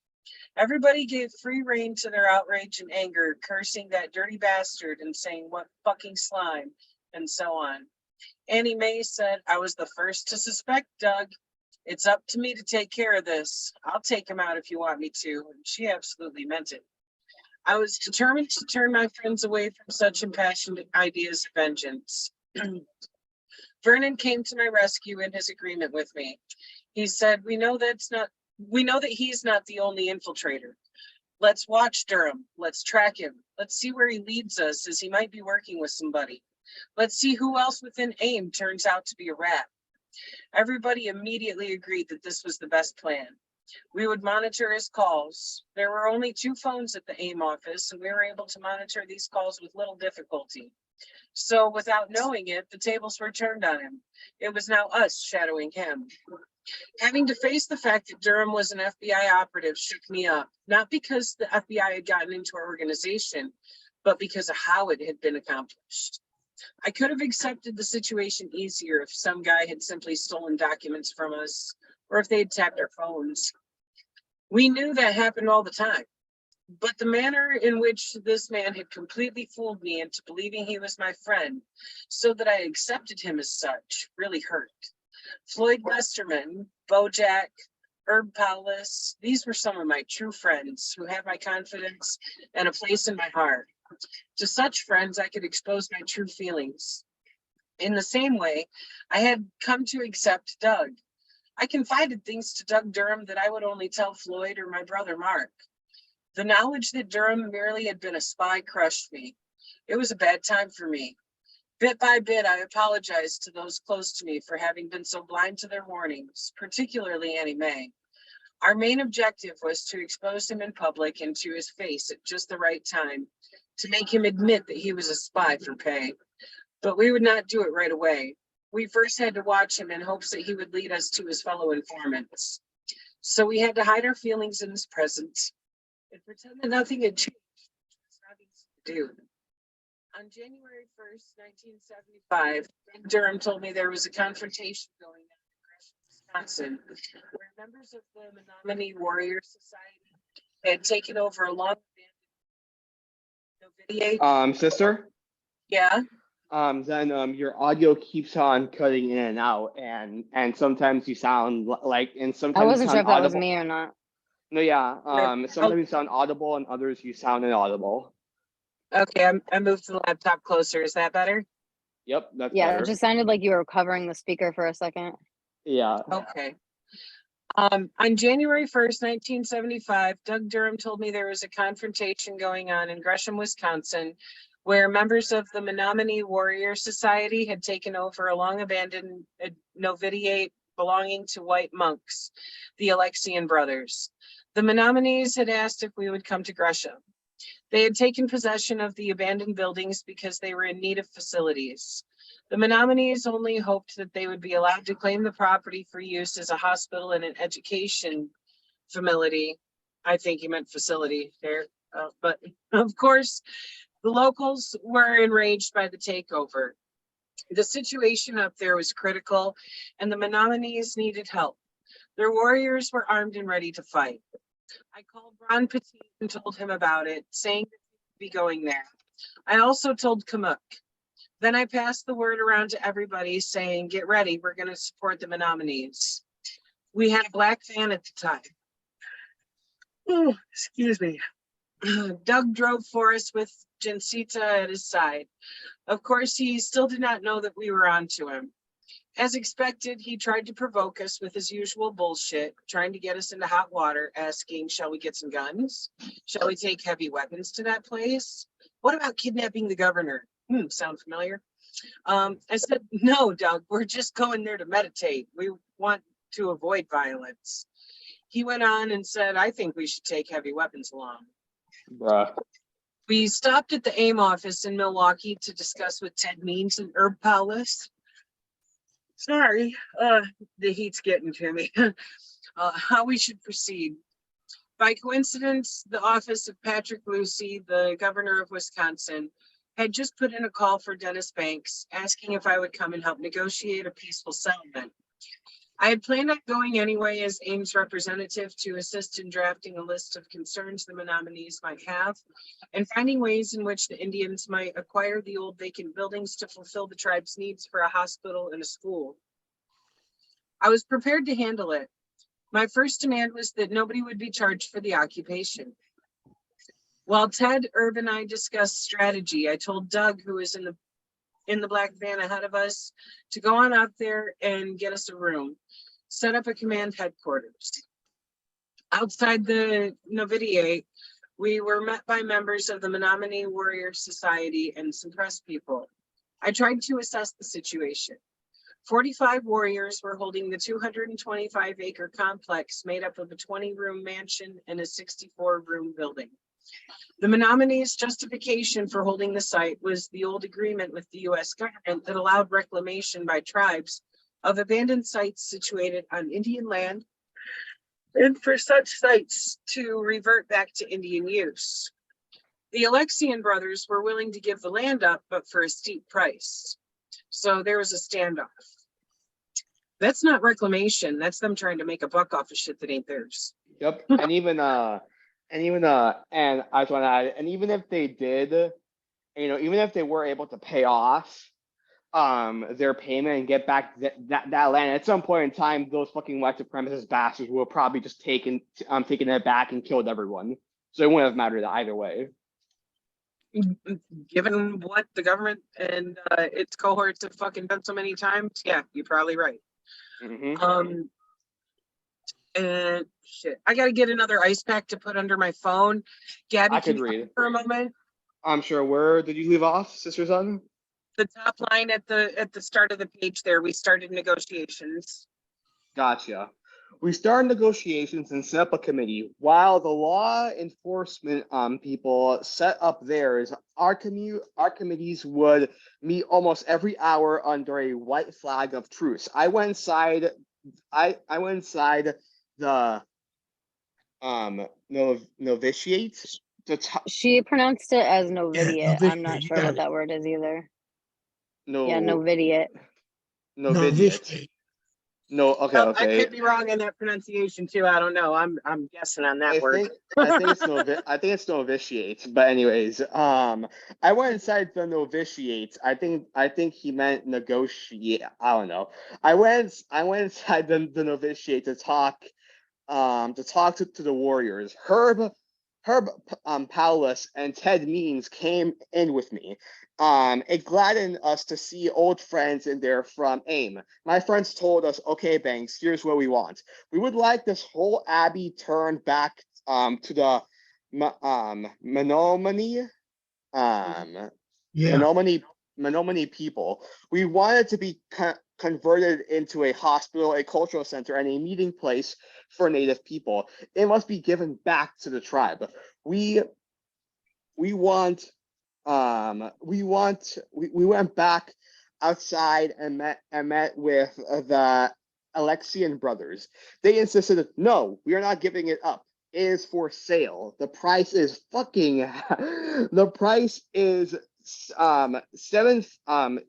Everybody gave free rein to their outrage and anger, cursing that dirty bastard and saying what fucking slime, and so on. Annie Mae said, I was the first to suspect Doug. It's up to me to take care of this. I'll take him out if you want me to. And she absolutely meant it. I was determined to turn my friends away from such impassioned ideas of vengeance. Vernon came to my rescue in his agreement with me. He said, we know that he's not the only infiltrator. Let's watch Durham. Let's track him. Let's see where he leads us, as he might be working with somebody. Let's see who else within AIM turns out to be a rat. Everybody immediately agreed that this was the best plan. We would monitor his calls. There were only 2 phones at the AIM office, and we were able to monitor these calls with little difficulty. So without knowing it, the tables were turned on him. It was now us shadowing him. Having to face the fact that Durham was an FBI operative shook me up, not because the FBI had gotten into our organization, but because of how it had been accomplished. I could have accepted the situation easier if some guy had simply stolen documents from us, or if they'd tapped our phones. We knew that happened all the time. But the manner in which this man had completely fooled me into believing he was my friend, so that I accepted him as such, really hurt. Floyd Westerman, Bojack, Herb Paulus, these were some of my true friends who had my confidence and a place in my heart. To such friends, I could expose my true feelings. In the same way, I had come to accept Doug. I confided things to Doug Durham that I would only tell Floyd or my brother Mark. The knowledge that Durham merely had been a spy crushed me. It was a bad time for me. Bit by bit, I apologized to those close to me for having been so blind to their warnings, particularly Annie Mae. Our main objective was to expose him in public and to his face at just the right time, to make him admit that he was a spy for pay. But we would not do it right away. We first had to watch him in hopes that he would lead us to his fellow informants. So we had to hide our feelings in his presence and pretend that nothing had changed. Dude. On January 1st, 1975, Durham told me there was a confrontation going on in Gresham, Wisconsin, where members of the Menominee Warrior Society had taken over a long abandoned Sister, Yeah. then your audio keeps on cutting in and out, and sometimes you sound like, and I sometimes you wasn't sure sound if that was audible. me or not. No, yeah. Yeah. Sometimes you sound audible, and others you sound inaudible. Okay, I moved the laptop closer. Is that better? Yep, that's Yeah, better. it just sounded like you were covering the speaker for a second. Yeah. Okay. On January 1st, 1975, Doug Durham told me there was a confrontation going on in Gresham, Wisconsin, where members of the Menominee Warrior Society had taken over a long abandoned novitiate belonging to white monks, the Alexian brothers. The Menominees had asked if we would come to Gresham. They had taken possession of the abandoned buildings because they were in need of facilities. The Menominees only hoped that they would be allowed to claim the property for use as a hospital and an education facility. I think he meant facility there, but of course, the locals were enraged by the takeover. The situation up there was critical, and the Menominees needed help. Their warriors were armed and ready to fight. I called Ron Petit and told him about it, saying that he would be going there. I also told Kamuk. Then I passed the word around to everybody saying, get ready, we're going to support the Menominees. We had a black van at the time. Oh, excuse me. Doug drove for us with Jancita at his side. Of course, he still did not know that we were on to him. As expected, he tried to provoke us with his usual bullshit, trying to get us into hot water, asking, shall we get some guns? Shall we take heavy weapons to that place? What about kidnapping the governor? Sound familiar? I said, no, Doug, we're just going there to meditate. We want to avoid violence. He went on and said, I think we should take heavy weapons along. Bruh. We stopped at the AIM office in Milwaukee to discuss with Ted Means and Herb Powless. Sorry, the heat's getting to me. How we should proceed. By coincidence, the office of Patrick Lucy, the governor of Wisconsin, had just put in a call for Dennis Banks, asking if I would come and help negotiate a peaceful settlement. I had planned on going anyway as AIM's representative to assist in drafting a list of concerns the Menominees might have and finding ways in which the Indians might acquire the old vacant buildings to fulfill the tribe's needs for a hospital and a school. I was prepared to handle it. My first demand was that nobody would be charged for the occupation. While Ted, Herb, and I discussed strategy, I told Doug, who was in the black van ahead of us, to go on out there and get us a room, set up a command headquarters. Outside the novitiate, we were met by members of the Menominee Warrior Society and some press people. I tried to assess the situation. 45 warriors were holding the 225-acre complex made up of a 20-room mansion and a 64-room building. The Menominees' justification for holding the site was the old agreement with the U.S. government that allowed reclamation by tribes of abandoned sites situated on Indian land and for such sites to revert back to Indian use. The Alexian brothers were willing to give the land up, but for a steep price. So there was a standoff. That's not reclamation. That's them trying to make a buck off of shit that ain't theirs. Yep. And even I just want to add, and even if they did, even if they were able to pay off their payment and get back that land, at some point in time, those fucking white supremacist bastards will probably just taken it back and killed everyone. So it wouldn't have mattered either way. Given what the government and its cohorts have fucking done so many times, yeah, you're probably right. Mm-hmm. And shit, I gotta get another ice pack to put under my phone. Gabby, I could can you read for a moment? I'm sure. Where did you leave off, Sister Son? The top line at the start of the page there, we started negotiations. Gotcha. We started negotiations and set up a committee. While the law enforcement people set up theirs, our committees would meet almost every hour under a white flag of truce. I went inside the novitiate. She pronounced it as Novidiate. I'm novitiate, not you sure got what it. that word is either. Yeah, No, Novidiate. Novidiate. Novitiate. No, okay, Well, I okay. could be wrong in that pronunciation too. I don't know. I'm guessing on that I word. think I think it's novitiate. But anyways, I went inside the novitiate. I think he meant negotiate. I don't know. I went inside the novitiate to talk to the Warriors. Herb Paulus and Ted Means came in with me. It gladdened us to see old friends in there from AIM. My friends told us, okay, Banks, here's what we want. We would like this whole abbey turned back to the Menominee Yeah. Menominee people. We want it to be converted into a hospital, a cultural center, and a meeting place for Native people. It must be given back to the tribe. We want we went back outside and met with the Alexian brothers. They insisted, no, we are not giving it up. It is for sale. The price is fucking the price is seven um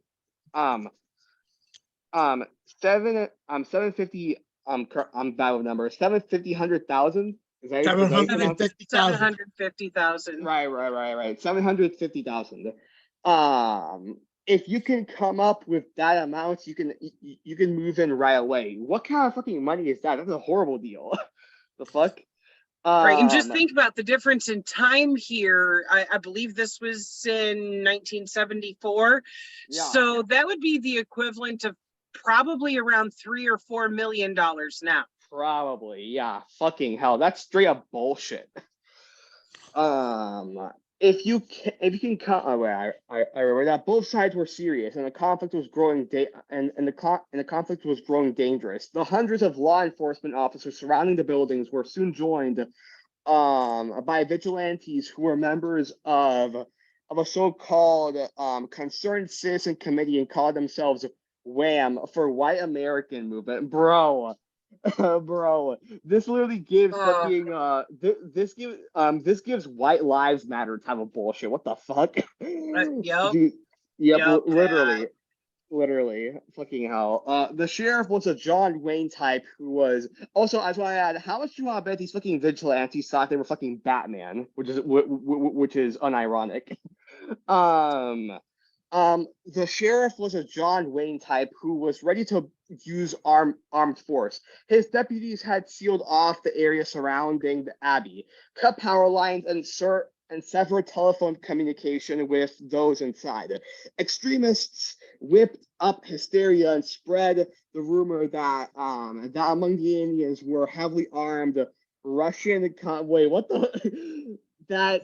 seven 750 I'm bad with numbers. 750,000. Is that how you pronounce it? 750,000. 750,000. Right. 750,000. If you can come up with that amount, you can move in right away. What kind of fucking money is that? That's a horrible deal. The fuck? Right, and just think about the difference in time here. I believe this was in 1974. Yeah. So that would be the equivalent of probably around $3 or $4 million now. Probably, yeah. Fucking hell, that's straight up bullshit. If you can cut, I remember that both sides were serious, and the conflict was growing the conflict was growing dangerous. The hundreds of law enforcement officers surrounding the buildings were soon joined by vigilantes who were members of a so-called concerned citizen committee and called themselves WHAM for White American Movement, bro. Bro, this literally gives fucking this gives White Lives Matter type of bullshit. What the fuck? Yep. Dude, Yep. literally, fucking hell. The sheriff was a John Wayne type who was also. I just want to add, how much do you want to bet these fucking vigilantes thought they were fucking Batman, which is unironic. The sheriff was a John Wayne type who was ready to use armed force. His deputies had sealed off the area surrounding the abbey, cut power lines, and severed telephone communication with those inside. Extremists whipped up hysteria and spread the rumor that that among the Indians were heavily armed Russian convoy. What the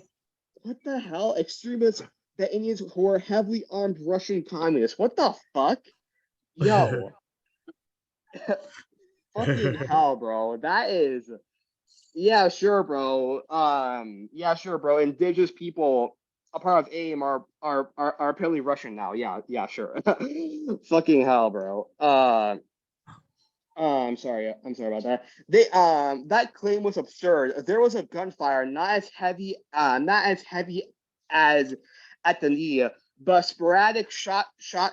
hell? Extremists, the Indians who were heavily armed Russian communists. What the fuck? Yo. Fucking hell, bro. That is, yeah, sure, bro. Indigenous people, a part of AIM, are apparently Russian now. Yeah, sure. Fucking hell, bro. I'm sorry about that. That claim was absurd. There was a gunfire, not as heavy as at the knee, but sporadic shot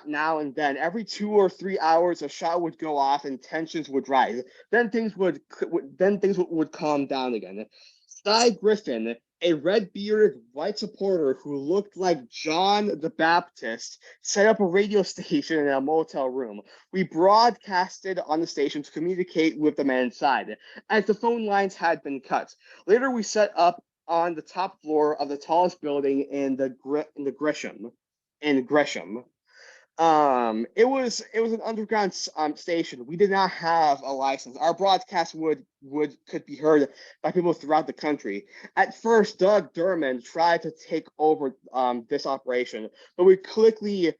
now and then. Every 2 or 3 hours, a shot would go off and tensions would rise. Then things would calm down again. Cy Griffin, a red-bearded white supporter who looked like John the Baptist, set up a radio station in a motel room. We broadcasted on the station to communicate with the man inside, as the phone lines had been cut. Later, we set up on the top floor of the tallest building in Gresham. It was an underground station. We did not have a license. Our broadcast could be heard by people throughout the country. At first, Doug Durman tried to take over this operation, but we quickly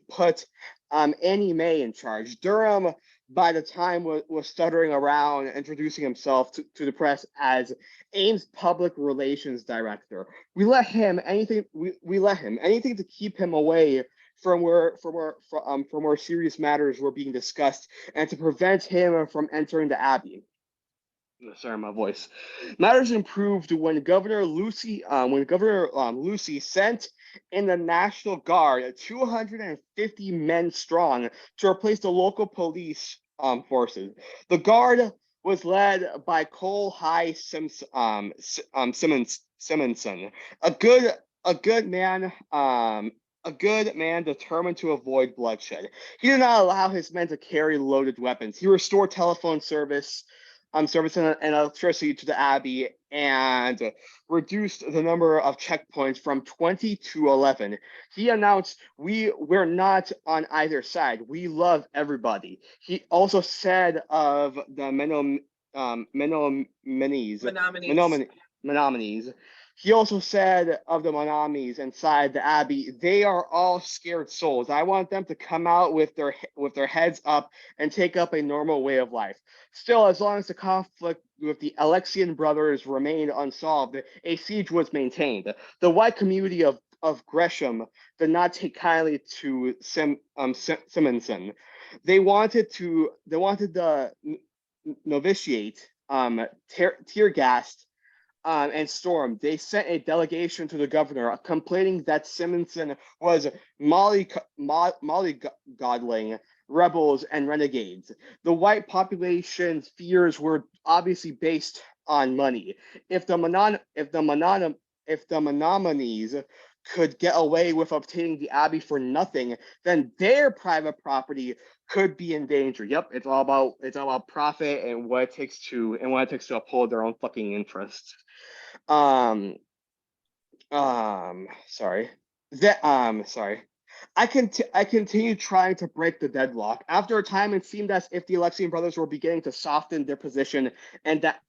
put Annie Mae in charge. Durham, by the time, was stuttering around, introducing himself to the press as AIM's public relations director. We let him anything to keep him away from where serious matters were being discussed and to prevent him from entering the abbey. Sorry, my voice. Matters improved when Governor Lucy sent in the National Guard 250 men strong to replace the local police forces. The guard was led by Cole High Simonson, a good man, determined to avoid bloodshed. He did not allow his men to carry loaded weapons. He restored telephone service and electricity to the Abbey and reduced the number of checkpoints from 20 to 11. He announced, we're not on either side. We love everybody. He also said of the Menominee. He also said of the Menominee inside the Abbey, they are all scared souls. I want them to come out with their heads up and take up a normal way of life. Still, as long as the conflict with the Alexian brothers remained unsolved, a siege was maintained. The white community of Gresham did not take kindly to Simonson. They wanted the novitiate tear gassed and stormed. They sent a delegation to the governor complaining that Simonson was mollycoddling rebels and renegades. The white population's fears were obviously based on money. If the Menominees could get away with obtaining the Abbey for nothing, then their private property could be in danger. Yep, it's all about profit and what it takes to uphold their own fucking interests. Sorry. I continued trying to break the deadlock. After a time, it seemed as if the Alexian brothers were beginning to soften their position, and that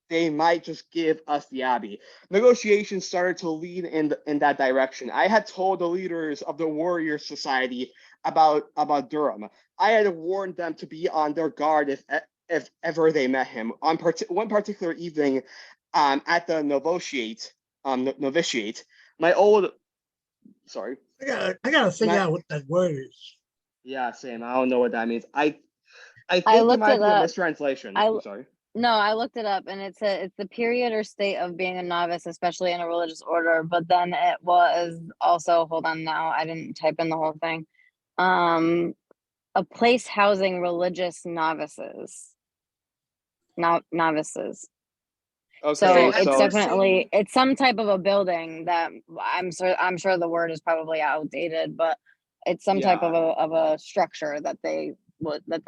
they might just give us the Abbey. Negotiations started to lead in that direction. I had told the leaders of the Warrior Society about Durham. I had warned them to be on their guard if ever they met him. On one particular evening, at the novitiate, my old, sorry. I gotta figure out what that word is. Yeah, same. I don't know what that means. I think looked it might it be a up. mistranslation. I'm sorry. No, I looked it up, and it's the period or state of being a novice, especially in a religious order. But then it was also, hold on now, I didn't type in the whole thing. A place housing religious novices. Novices. Okay, So Okay, it's definitely it's some type of a building that I'm sure the word is probably outdated, but it's some type of a structure that they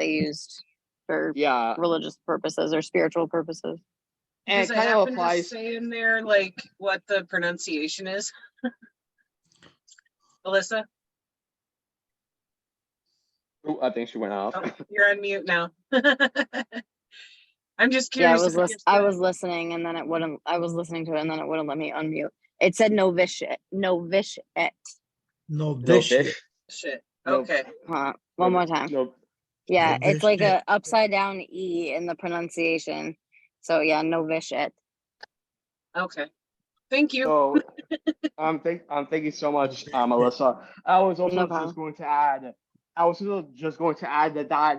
used for religious purposes or spiritual purposes. And does it kind of happen to applies. say in there like what the pronunciation is? Alyssa? Oh, I think she went off. Oh, you're on mute now. I'm just Yeah, curious. I was listening, and then it wouldn't. I was listening to it, and then it wouldn't let me unmute. It said novitiate. Novitiate. Shit. No. Okay. One more time. No. Yeah, it's like Novitiate. a upside down E in the pronunciation. So yeah, novitiate. Okay. Thank you. So, thank you so much, Alyssa. I was also No problem. just going to add.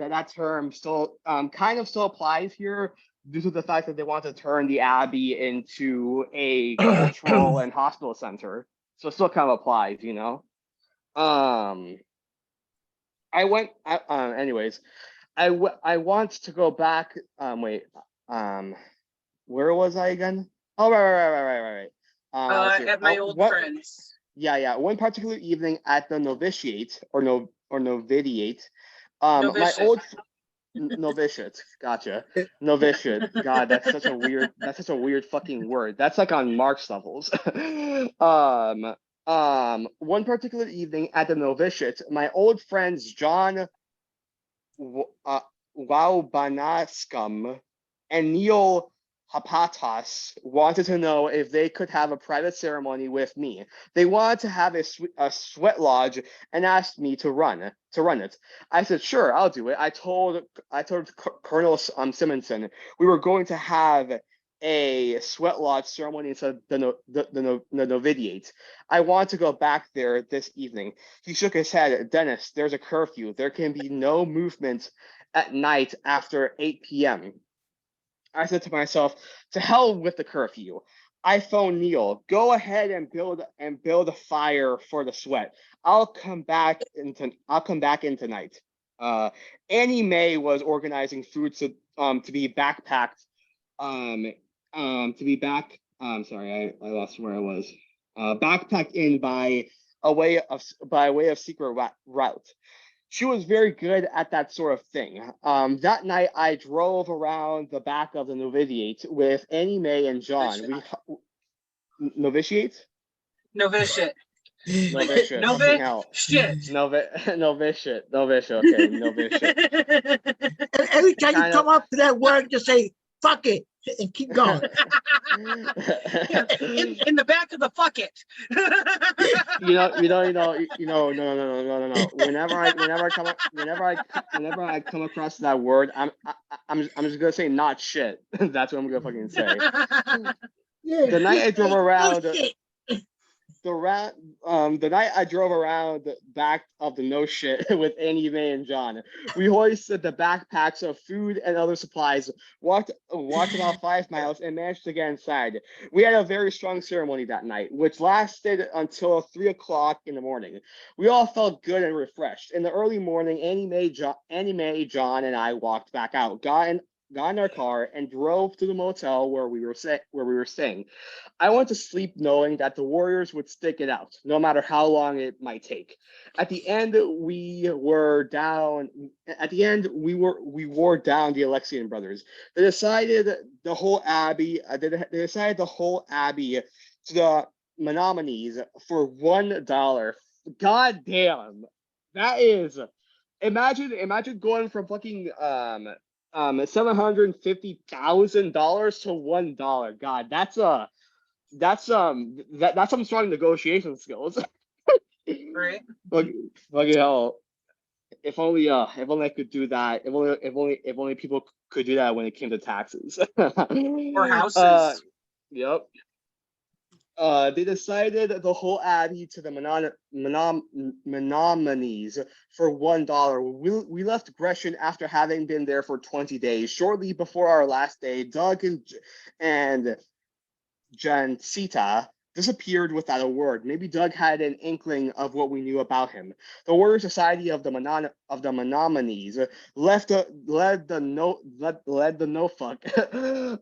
that term still kind of still applies here due to the fact that they want to turn the Abbey into a cultural and hospital center. So it still kind of applies, you know. Anyways, I want to go back. Where was I again? Oh, right. At my old friends. Yeah. One particular evening at the novitiate or novitiate, my old novitiate. Gotcha. Novitiate. God, that's such a weird fucking word. That's like on Marx levels. One particular evening at the novitiate, my old friends John Waubanascum and Neil Hapatas wanted to know if they could have a private ceremony with me. They wanted to have a sweat lodge and asked me to run it. I said, sure, I'll do it. I told Colonel Simonson we were going to have a sweat lodge ceremony instead of the novitiate. I want to go back there this evening. He shook his head. Dennis, there's a curfew. There can be no movement at night after 8 p.m. I said to myself, to hell with the curfew. I phoned Neil, go ahead and build a fire for the sweat. I'll come back in tonight. Annie Mae was organizing food to be backpacked. Sorry, I lost where I was. Backpacked in by way of secret route. She was very good at that sort of thing. That night, I drove around the back of the novitiate with Annie Mae and John. Novitiate? Novitiate. Novitiate. Nova Fucking hell. shit. Novitiate. Okay, novitiate. Every time you Kind come of- up to that word, just say, fuck it, and keep going. In the back of the fuck it. No. Whenever I come across that word, I'm just gonna say not shit. That's what I'm gonna fucking say. Yeah, The night I drove around, oh, shit. the night I drove around the back of the no shit with Annie Mae and John, we hoisted the backpacks of food and other supplies, walked about 5 miles, and managed to get inside. We had a very strong ceremony that night, which lasted until 3 o'clock in the morning. We all felt good and refreshed. In the early morning, Annie Mae, John, and I walked back out, got in our car, and drove to the motel where we were staying. I went to sleep knowing that the Warriors would stick it out, no matter how long it might take. At the end, we wore down the Alexian brothers. They decided the whole abbey. They decided the whole abbey to the Menominee for $1. God damn, that is. Imagine going from fucking $750,000 to $1. God, that's some strong negotiation skills. Right. Fucking hell. If only I could do that. If only people could do that when it came to taxes. Or houses. Yep. They decided the whole abbey to the Menominee for $1. We left Gresham after having been there for 20 days. Shortly before our last day, Doug and Jancita disappeared without a word. Maybe Doug had an inkling of what we knew about him. The Warrior Society of the Menominees led the no fuck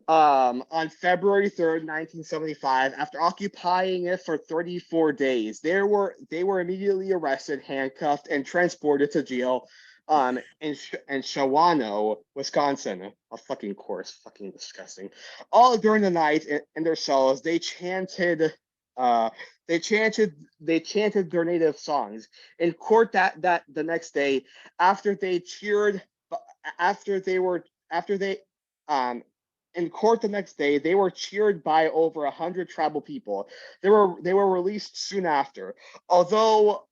on February 3rd, 1975. After occupying it for 34 days, they were immediately arrested, handcuffed, and transported to jail in Shawano, Wisconsin. A fucking course, fucking disgusting. All during the night in their cells, they chanted their native songs. In court that the next day, in court the next day, they were cheered by over 100 tribal people. They were released soon after. Although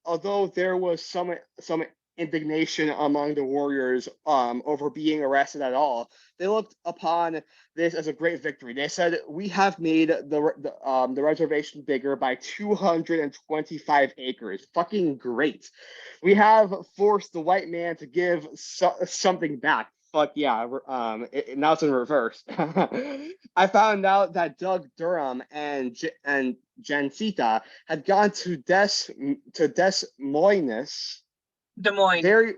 there was some indignation among the Warriors over being arrested at all, they looked upon this as a great victory. They said, we have made the reservation bigger by 225 acres. Fucking great. We have forced the white man to give something back. Fuck yeah. Now it's in reverse. I found out that Doug Durham and Jancita had gone to Des Moines. Des Moines.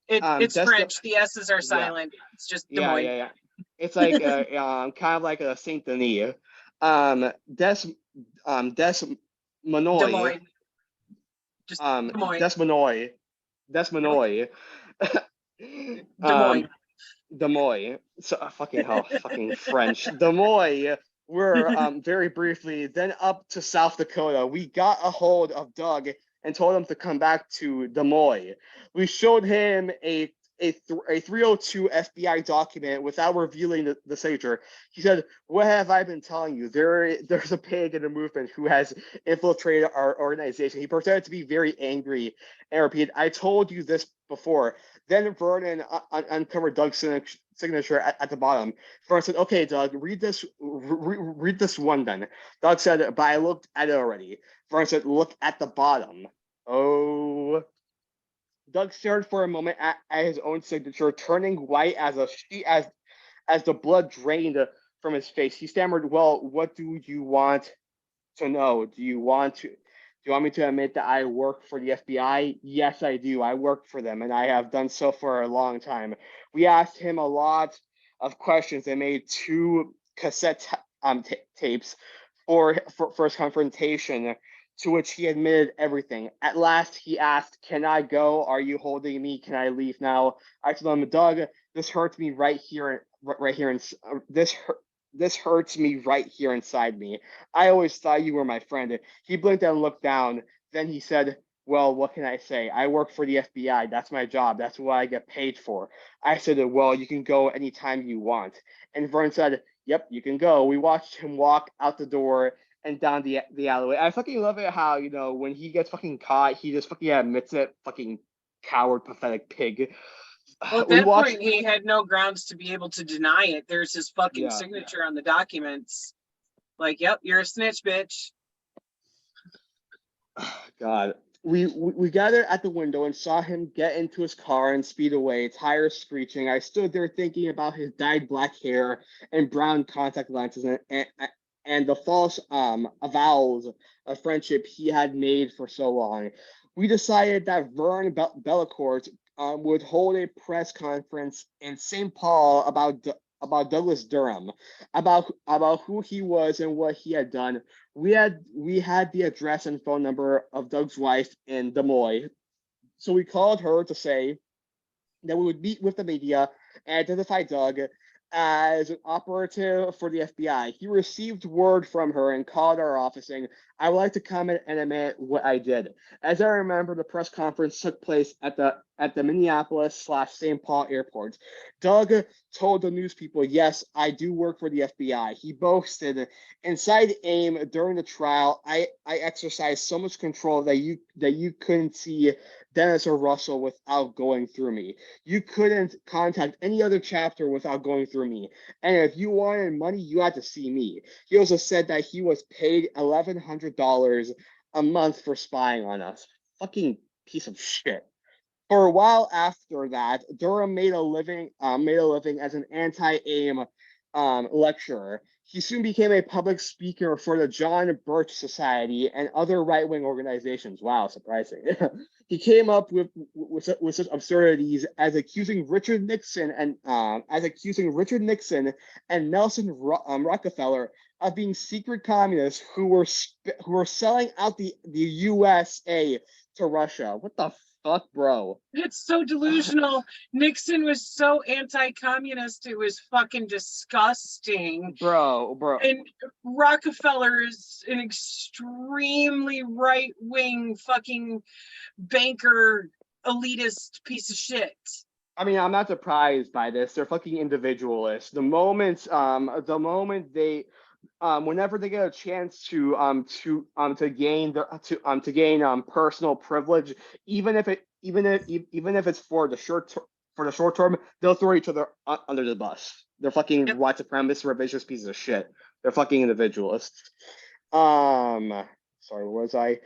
It's French. The S's are silent. Yeah. It's just Des Moines. Yeah. It's like kind of like a Saint Denis. Des Moines. Des Moines. Just Des Moines. Des Moines. Des Moines. Des Moines. Des Moines. So fucking hell, fucking French. Des Moines. We're very briefly then up to South Dakota. We got a hold of Doug and told him to come back to Des Moines. We showed him a 302 FBI document without revealing the signature. He said, "What have I been telling you? There's a pig in the movement who has infiltrated our organization." He pretended to be very angry and repeated, "I told you this before." Then Vernon uncovered Doug's signature at the bottom. Vernon said, "Okay, Doug, read this one then." Doug said, "But I looked at it already." Vernon said, "Look at the bottom." Oh Doug stared for a moment at his own signature, turning white as the blood drained from his face. He stammered, "Well, what do you want to know? Do you want me to admit that I work for the FBI? Yes, I do. I work for them, and I have done so for a long time." We asked him a lot of questions and made two cassette tapes for his confrontation, to which he admitted everything. At last, he asked, "Can I go? Are you holding me? Can I leave now?" I told him, "Doug, this hurts me right here, and this hurts me right here inside me. I always thought you were my friend." He blinked and looked down. Then he said, "Well, what can I say? I work for the FBI. That's my job. That's what I get paid for." I said, "Well, you can go anytime you want." And Vern said, "Yep, you can go." We watched him walk out the door and down the alleyway. I fucking love it how, when he gets fucking caught, he just fucking admits it. Fucking coward, pathetic pig. Well, at We that watched. point, he had no grounds to be able to deny it. There's his fucking Yeah. signature on the documents. Like, yep, you're a snitch, bitch. God. We gathered at the window and saw him get into his car and speed away, tires screeching. I stood there thinking about his dyed black hair and brown contact lenses, and the false avowals of friendship he had made for so long. We decided that Vern Bellecourt would hold a press conference in St. Paul about Douglas Durham, about who he was and what he had done. We had the address and phone number of Doug's wife in Des Moines, so we called her to say that we would meet with the media and identify Doug as an operative for the FBI. He received word from her and called our office saying, "I would like to comment and admit what I did." As I remember, the press conference took place at the Minneapolis/St. Paul airport. Doug told the news people, "Yes, I do work for the FBI." He boasted, "Inside AIM during the trial, I exercised so much control that you couldn't see Dennis or Russell without going through me. You couldn't contact any other chapter without going through me. And if you wanted money, you had to see me." He also said that he was paid $1,100 a month for spying on us. Fucking piece of shit. For a while after that, Durham made a living as an anti-AIM lecturer. He soon became a public speaker for the John Birch Society and other right-wing organizations. Wow, surprising. He came up with such absurdities as accusing Richard Nixon and Nelson Rockefeller of being secret communists who were selling out the USA to Russia. What the fuck, bro? It's so delusional. Nixon was so anti-communist, it was fucking disgusting. Bro. And Rockefeller is an extremely right-wing fucking banker, elitist piece of shit. I mean, I'm not surprised by this. They're fucking individualists. The moment they, whenever they get a chance to gain personal privilege, even if it's for the short term, they'll throw each other under the bus. They're fucking white supremacist, revisionist pieces of shit. They're fucking individualists. Sorry, where was I?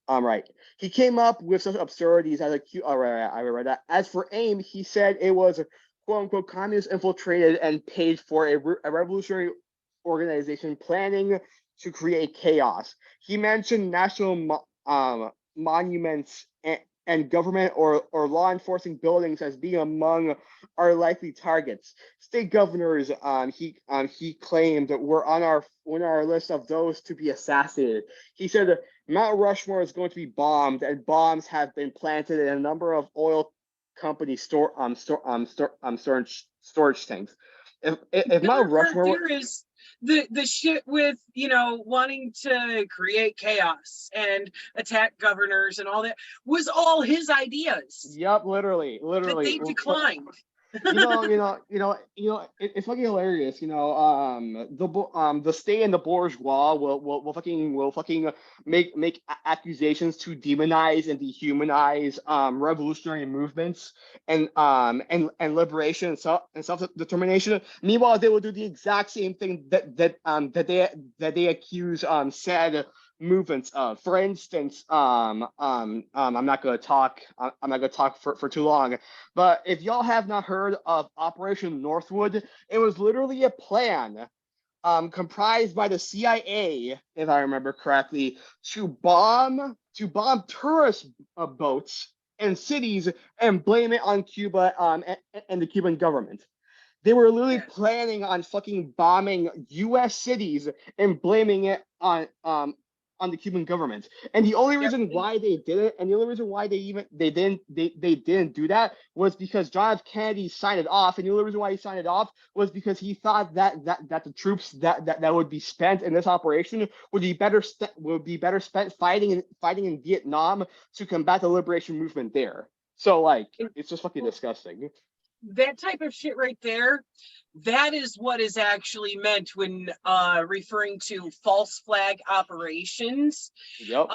Right. He came up with such absurdities as I read that. As for AIM, he said it was quote unquote communist infiltrated and paid for a revolutionary organization planning to create chaos. He mentioned national monuments and government or law enforcing buildings as being among our likely targets. State governors, he claimed, were on our list of those to be assassinated. He said Mount Rushmore is going to be bombed, and bombs have been planted in a number of oil company storage tanks. If Mount Rushmore, there is the shit with wanting to create chaos and attack governors and all that was all his ideas. Yep, literally. That they declined. It's fucking hilarious. The state and the bourgeois will fucking make accusations to demonize and dehumanize revolutionary movements and liberation and self-determination. Meanwhile, they will do the exact same thing that they accuse said movements of. For instance, I'm not gonna talk. I'm not gonna talk for too long. But if y'all have not heard of Operation Northwood, it was literally a plan comprised by the CIA, if I remember correctly, to bomb tourist boats and cities and blame it on Cuba and the Cuban government. They were literally planning on fucking bombing U.S. cities and blaming it on the Cuban government. And the only reason why they did it, and the only reason why they didn't do that was because John F. Kennedy signed it off. And the only reason why he signed it off was because he thought that the troops that would be spent in this operation would be better spent fighting in Vietnam to combat the liberation movement there. So like, it's just fucking disgusting. That type of shit right there, that is what is actually meant when referring to false flag operations. Yep.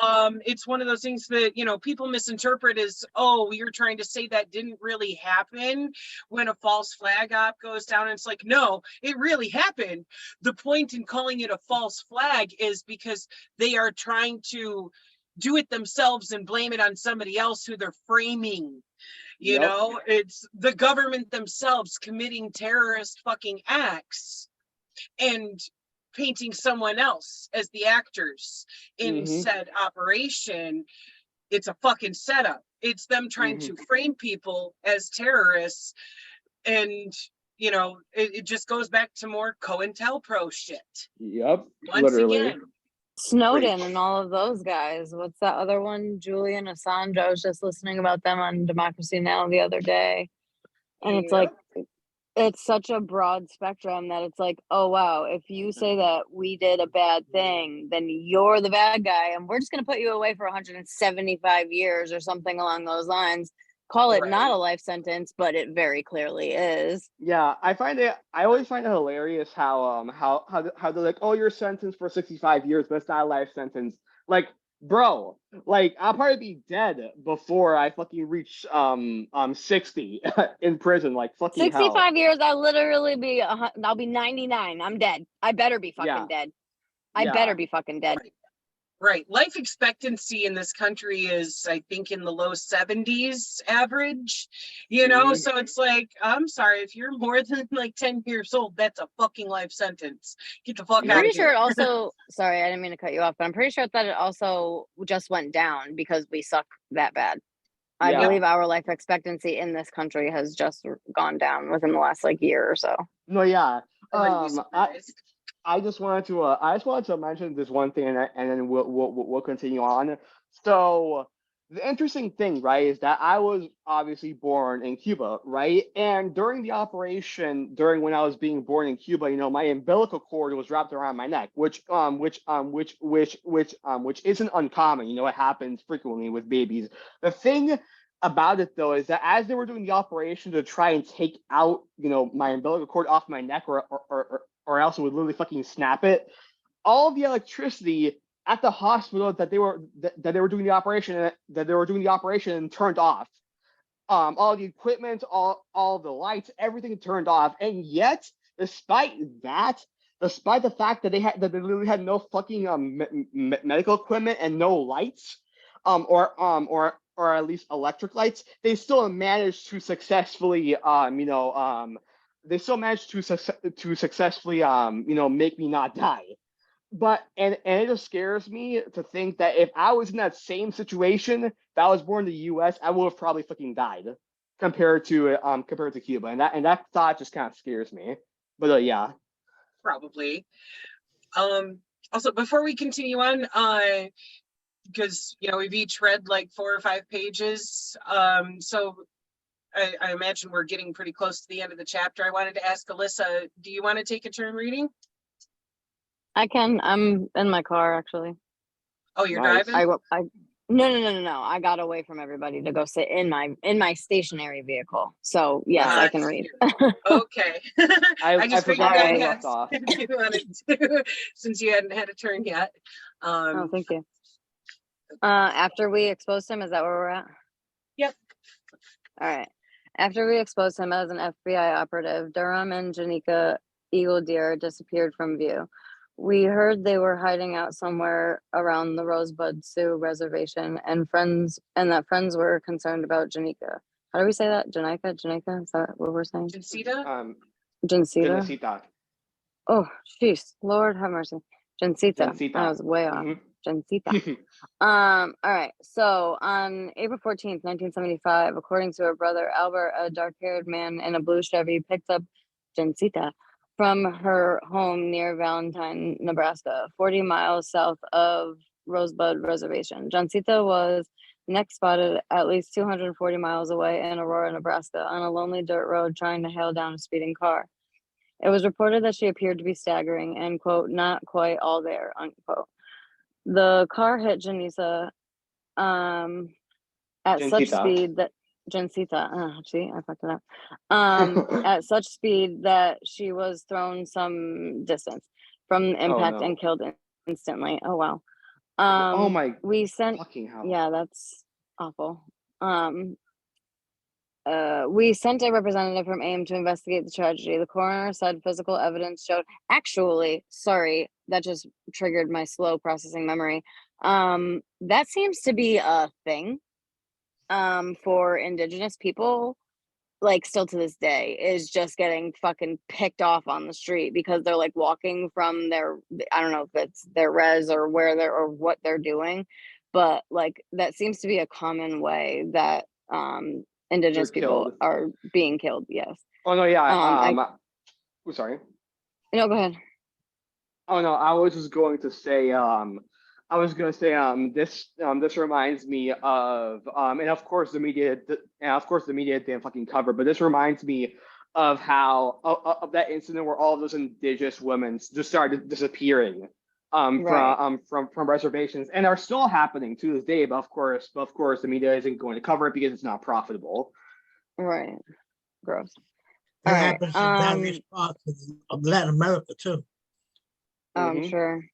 It's one of those things that, you know, people misinterpret as, oh, you're trying to say that didn't really happen when a false flag op goes down. And it's like, no, it really happened. The point in calling it a false flag is because they are trying to do it themselves and blame it on somebody else who they're framing. You know, it's the government themselves committing terrorist fucking acts and painting someone else as the actors in said operation. It's a fucking setup. It's them trying to frame people as terrorists. And, you know, it just goes back to more COINTELPRO shit. Yep. Once Literally. again. Snowden and all of those guys. What's that other one? Julian Assange. I was just listening about them on Democracy Now! The other day. And it's like, it's such a broad spectrum that it's like, oh, wow, if you say that we did a bad thing, then you're the bad guy. And we're just going to put you away for 175 years or something along those lines. Call it not a life sentence, but it very clearly is. Yeah, I always find it hilarious how they're like, oh, you're sentenced for 65 years, but it's not a life sentence. Like, bro, like I'll probably be dead before I fucking reach 60 in prison. Like fucking 65 hell. years, I'll be 99. I'm dead. I better be fucking dead. I better be fucking dead. Right. Life expectancy in this country is, I think, in the low 70s average, you know? So it's like, I'm sorry, if you're more than like 10 years old, that's a fucking life sentence. Get the fuck out of here. I'm pretty sure it also, sorry, I didn't mean to cut you off, but I'm pretty sure that it also just went down because we suck that bad. I believe our life expectancy in this country has just gone down within the last like year or so. No, yeah. I just wanted to mention this one thing, and then we'll continue on. So the interesting thing, right, is that I was obviously born in Cuba, right? And during the operation, when I was being born in Cuba, you know, my umbilical cord was wrapped around my neck, which isn't uncommon. You know, it happens frequently with babies. The thing about it though is that as they were doing the operation to try and take out, you know, my umbilical cord off my neck, or else it would literally fucking snap it. All of the electricity at the hospital that they were doing the operation and turned off. All the equipment, all the lights, everything turned off. And yet, despite the fact that they literally had no fucking medical equipment and no lights, or at least electric lights, they still managed to successfully successfully make me not die. But and it just scares me to think that if I was in that same situation, if I was born in the US, I would have probably fucking died compared to Cuba. And that thought just kind of scares me. But yeah. Probably. Also, before we continue on, because you know we've each read like 4 or 5 pages, so I imagine we're getting pretty close to the end of the chapter. I wanted to ask Alyssa, do you want to take a turn reading? I can. I'm in my car actually. Oh, you're Nice. driving? No. I got away from everybody to go sit in my stationary vehicle. So yes, I can read. Okay. I just forgot figured where we I'd left ask off. if you wanted to, since you hadn't had a turn yet. Oh, thank you. After we exposed him, is that where we're at? Yep. All right. After we exposed him as an FBI operative, Durham and Janika Eagle Deer disappeared from view. We heard they were hiding out somewhere around the Rosebud Sioux reservation, and that friends were concerned about Janika. How do we say that? Janika? Is that what we're saying? Jancita? Jancita? Genesita. Oh, jeez. Lord have mercy. Jancita. Jancita. I was way off. Mhm. Jancita. All right. So on April 14th, 1975, according to her brother Albert, a dark-haired man in a blue Chevy picked up Jancita from her home near Valentine, Nebraska, 40 miles south of Rosebud Reservation. Jancita was next spotted at least 240 miles away in Aurora, Nebraska, on a lonely dirt road trying to hail down a speeding car. It was reported that she appeared to be staggering and, quote, not quite all there, unquote. The car hit Janisa at such Jancita. speed that Jancita, see, I fucked it up. At such speed that she was thrown some distance from the impact no. and killed instantly. Oh wow. Oh my We sent fucking hell. yeah, that's awful. We sent a representative from AIM to investigate the tragedy. The coroner said physical evidence showed. Actually, sorry, that just triggered my slow processing memory. That seems to be a thing for Indigenous people, like still to this day, is just getting fucking picked off on the street because they're like walking from their, I don't know if it's their res or where they're or what they're doing, but like that seems to be a common way that Indigenous people killed. are being killed. Yes. Oh no, yeah. Sorry. No, go ahead. Oh no, I was just going to say this reminds me of and of course the media didn't fucking cover, but this reminds me of how of that incident where all those Indigenous women just started disappearing Right. from reservations, and are still happening to this day, but of course the media isn't going to cover it because it's not profitable. Right. Gross. That All right, happens in various parts of Latin America too. I'm Mhm. sure.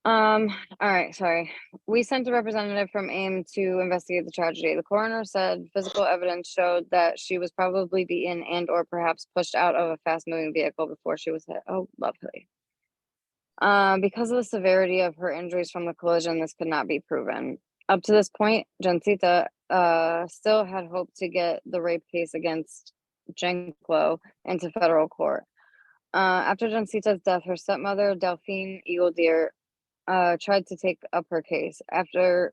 All right, sorry. We sent a representative from AIM to investigate the tragedy. The coroner said physical evidence showed that she was probably beaten and or perhaps pushed out of a fast-moving vehicle before she was hit. Oh, lovely. Because of the severity of her injuries from the collision, this could not be proven. Up to this point, Jancita still had hoped to get the rape case against Jenklo into federal court. After Jancita's death, her stepmother, Delphine Eagle Deer, tried to take up her case. About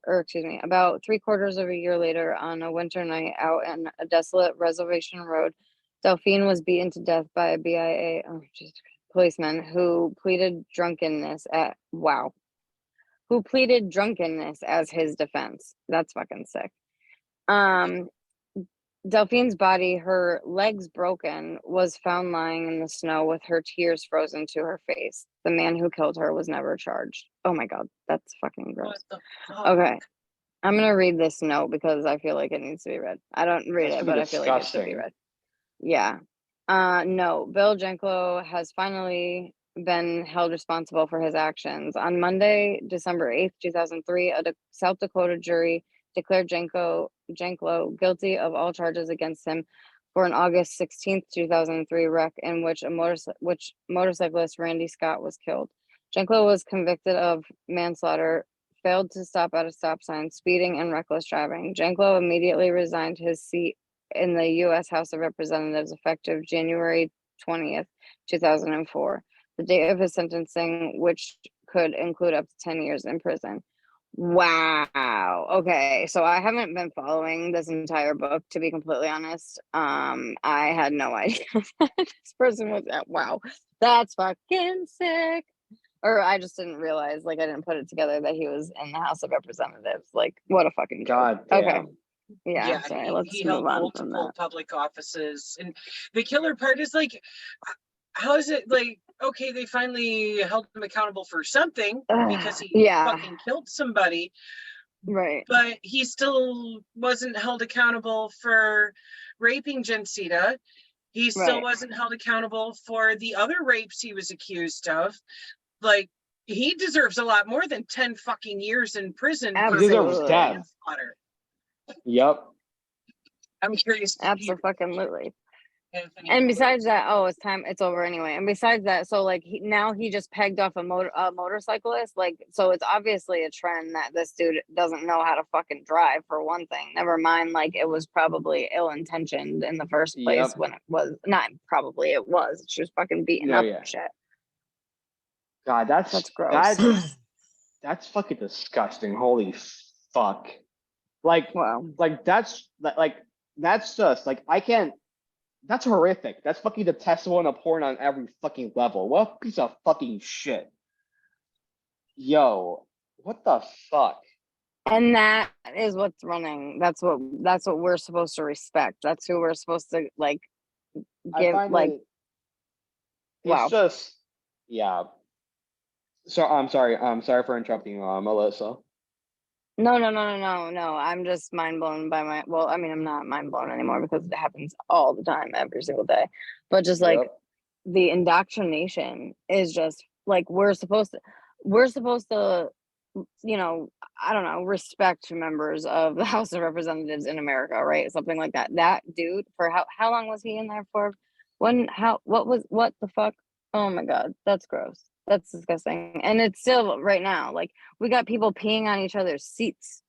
3/4 of a year later, on a winter night out in a desolate reservation road, Delphine was beaten to death by a BIA policeman who pleaded drunkenness as his defense. That's fucking sick. Delphine's body, her legs broken, was found lying in the snow with her tears frozen to her face. The man who killed her was never charged. Oh my god, that's fucking gross. What the fuck? Okay, I'm gonna read this note because I feel like it needs to be read. I don't read That's it, but I feel like it should be disgusting. read. Yeah. No, Bill Jenklo has finally been held responsible for his actions. On Monday, December 8th, 2003, a South Dakota jury declared Jenklo guilty of all charges against him for an August 16th, 2003 wreck in which motorcyclist Randy Scott was killed. Jenklo was convicted of manslaughter, failed to stop at a stop sign, speeding, and reckless driving. Jenklo immediately resigned his seat in the U.S. House of Representatives effective January 20th, 2004, the date of his sentencing, which could include up to 10 years in prison. Wow. Okay. So I haven't been following this entire book, to be completely honest. I had no idea that this person was at. Wow. That's fucking sick. Or I just didn't realize, like, I didn't put it together that he was in the House of Representatives. Like, what a fucking joke. God damn. Okay. Yeah. Sorry. he Let's held move on from multiple that. public offices, and the killer part is like, how is it like, okay, they finally held him accountable for something because he Yeah. fucking killed somebody, Right. but he still wasn't held accountable for raping Jancita. He still Right. wasn't held accountable for the other rapes he was accused of. Like, he deserves a lot more than 10 fucking years in prison. He deserves Absolutely. death. Manslaughter. Yep. I'm curious. Absolutely. And besides that, oh, it's time. It's over anyway. And besides that, so like now he just pegged off a motorcyclist. Like, so it's obviously a trend that this dude doesn't know how to fucking drive, for one thing. Never mind, like it was probably ill intentioned in the first place Yep. when it was not. Probably it was. She was fucking beating No, up yeah. and shit. God, That's gross. That's fucking disgusting. Holy fuck. Like, Wow. that's just like I can't. That's horrific. That's fucking detestable and abhorrent on every fucking level. What a piece of fucking shit. Yo, what the fuck? And that is what's running. That's what we're supposed to respect. That's who we're supposed to like I give find like it, wow. it's just, yeah. So I'm sorry. I'm sorry for interrupting, Melissa. No. I'm just mind blown by my. Well, I mean, I'm not mind blown anymore because it happens all the time, every single day. But just like Yep. the indoctrination is just like we're supposed to, you know, I don't know, respect members of the House of Representatives in America, right? Something like that. That dude, for how long was he in there for? What the fuck? Oh my God, that's gross. That's disgusting. And it's still right now, like we got people peeing on each other's seats.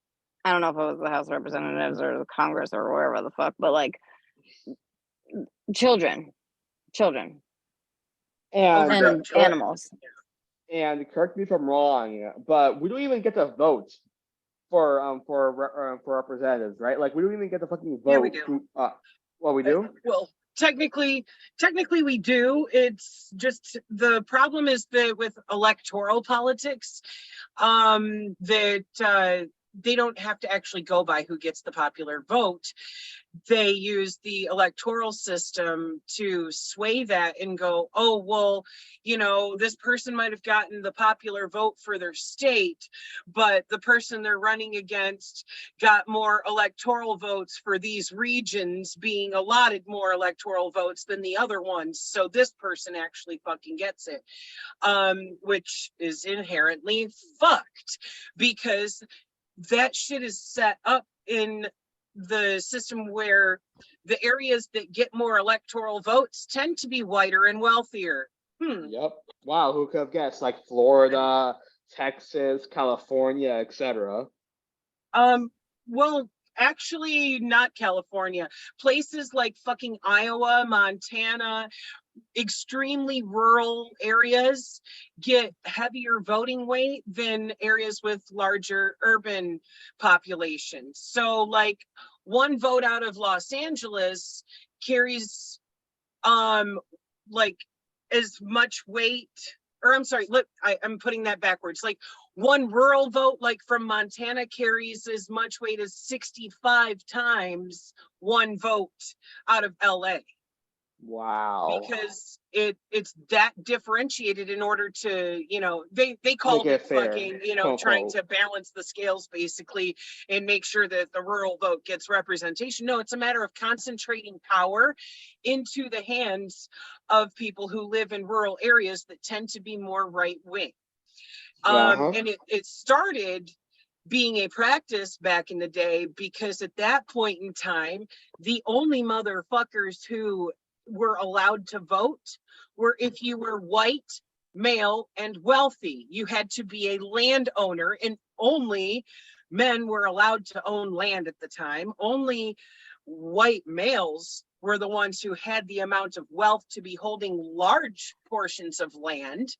I don't know if it was the House of Representatives or the Congress or wherever the fuck, but like children And and animals. and correct me if I'm wrong, but we don't even get to vote for representatives, right? Like we don't even get to fucking vote. Yeah, we do. Well, we do. Well, technically we do. It's just the problem is that with electoral politics, that they don't have to actually go by who gets the popular vote. They use the electoral system to sway that and go, oh, well, you know, this person might have gotten the popular vote for their state, but the person they're running against got more electoral votes for these regions, being allotted more electoral votes than the other ones. So this person actually fucking gets it, which is inherently fucked because that shit is set up in the system where the areas that get more electoral votes tend to be whiter and wealthier. Yep. Wow, who could have guessed? Like Florida, Texas, California, etc. Well, actually not California. Places like fucking Iowa, Montana, extremely rural areas get heavier voting weight than areas with larger urban populations. So like one vote out of Los Angeles carries like as much weight, or I'm sorry, look, I'm putting that backwards. Like one rural vote like from Montana carries as much weight as 65 times one vote out of LA. Wow. Because it's that differentiated in order to, you know, they call it fucking, you know, trying to balance the scales basically and make sure that the rural vote gets representation. No, it's a matter of concentrating power into the hands of people who live in rural areas that tend to be more right wing. And it started being a practice back in the day because at that point in time, the only motherfuckers who were allowed to vote were if you were white, male, and wealthy. You had to be a landowner, and only men were allowed to own land at the time. Only white males were the ones who had the amount of wealth to be holding large portions of land.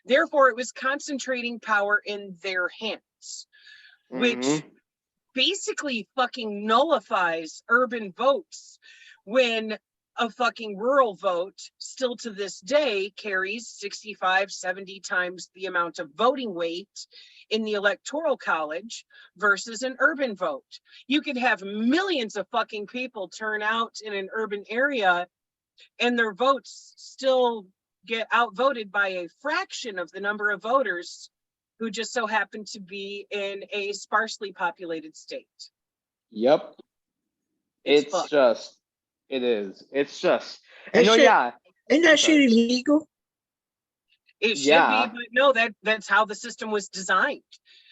Therefore, it was concentrating power in their hands, which basically fucking nullifies urban votes when a fucking rural vote still to this day carries 65, 70 times the amount of voting weight in the electoral college versus an urban vote. You could have millions of fucking people turn out in an urban area and their votes still get outvoted by a fraction of the number of voters who just so happen to be in a sparsely populated state. Yep. It's just, it is. It's just, Hey, and no, shit, yeah. Ain't that shit illegal? It should be, but no, that's how the system was designed.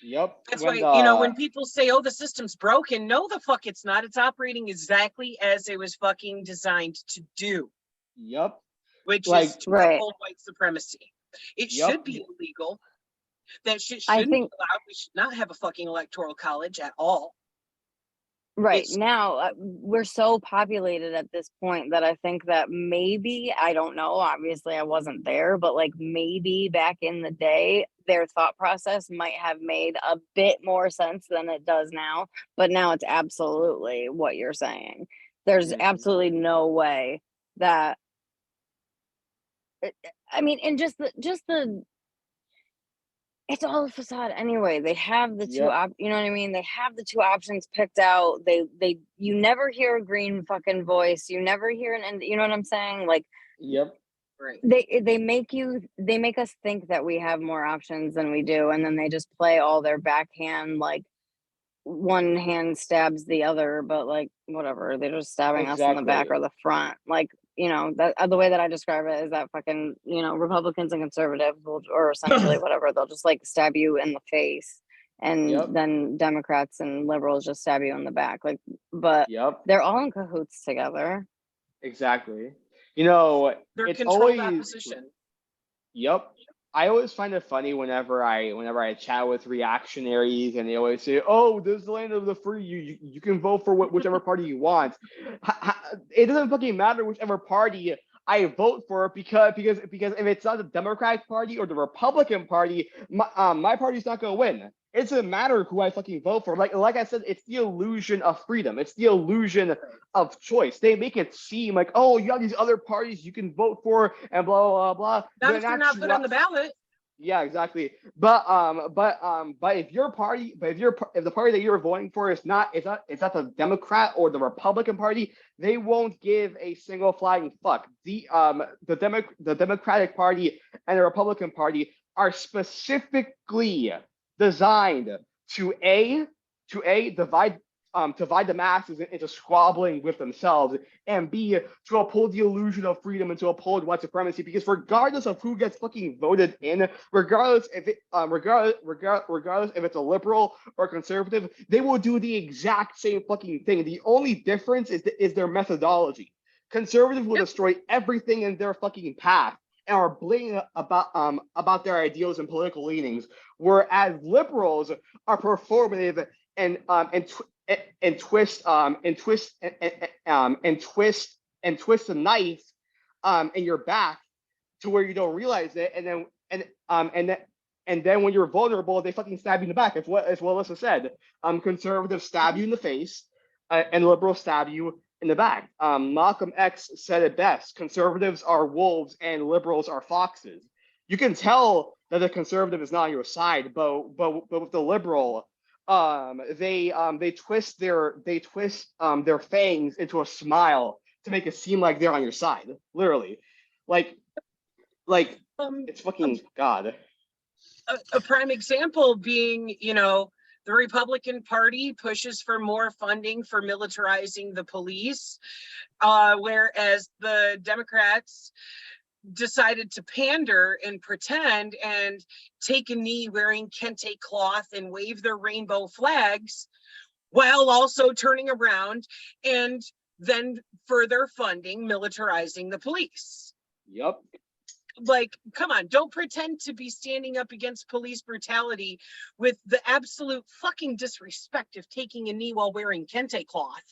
Yep. That's When why, you know, when people say, oh, the system's broken, no, the fuck it's not. It's operating exactly as it was fucking designed to do, Yep. which Like- is to Right. uphold white supremacy. It Yep. should be illegal. That shit I shouldn't think- be allowed. We should not have a fucking electoral college at all. Right It's- now, we're so populated at this point that I think that maybe, I don't know, obviously I wasn't there, but like maybe back in the day, their thought process might have made a bit more sense than it does now. But now it's absolutely what you're saying. There's Mhm. absolutely no way that, I mean, and just the, it's all a facade anyway. They have the two Yep. you know what I mean? They have the two options picked out. You never hear a green fucking voice. You never hear you know what I'm saying? Like Yep. Right. they make us think that we have more options than we do, and then they just play all their backhand, like one hand stabs the other, but like whatever, they're just stabbing us in the back Exactly. or the front. Like, you know, that the way that I describe it is that fucking, you know, Republicans and conservatives will, or essentially whatever, they'll just like stab you in the face, and Yep. then Democrats and liberals just stab you in the back. Like, but Yep. they're all in cahoots together. Exactly. You know, They're it's controlled always. opposition. Yep. I always find it funny whenever I chat with reactionaries and they always say, "Oh, this is the land of the free. You can vote for whichever party you want." It doesn't fucking matter whichever party I vote for because if it's not the Democratic Party or the Republican Party, my party's not gonna win. It doesn't matter who I fucking vote for. Like I said, it's the illusion of freedom. It's the illusion of choice. They make it seem like, oh, you have these other parties you can vote for and blah blah blah. Not But if they're not put on the ballot. yeah, exactly. But if if the party that you're voting for is not the Democrat or the Republican Party, they won't give a single flying fuck. The Democratic Party and the Republican Party are specifically designed to divide the masses into squabbling with themselves, and B, to uphold the illusion of freedom and to uphold white supremacy. Because regardless of who gets fucking voted in, regardless if it's a liberal or conservative, they will do the exact same fucking thing. The only difference is their methodology. Conservatives will destroy everything in their fucking path and are blatant about their ideals and political leanings, whereas liberals are performative and twist the knife in your back to where you don't realize it, and then when you're vulnerable, they fucking stab you in the back. It's what Alyssa said. Conservatives stab you in the face, and liberals stab you in the back. Malcolm X said it best: conservatives are wolves and liberals are foxes. You can tell that the conservative is not on your side, but with the liberal, they twist their fangs into a smile to make it seem like they're on your side. Literally, like it's fucking God. A prime example being, you know, the Republican Party pushes for more funding for militarizing the police, whereas the Democrats decided to pander and pretend and take a knee wearing kente cloth and wave their rainbow flags, while also turning around and then further funding militarizing the police. Yep. Like, come on, don't pretend to be standing up against police brutality with the absolute fucking disrespect of taking a knee while wearing kente cloth.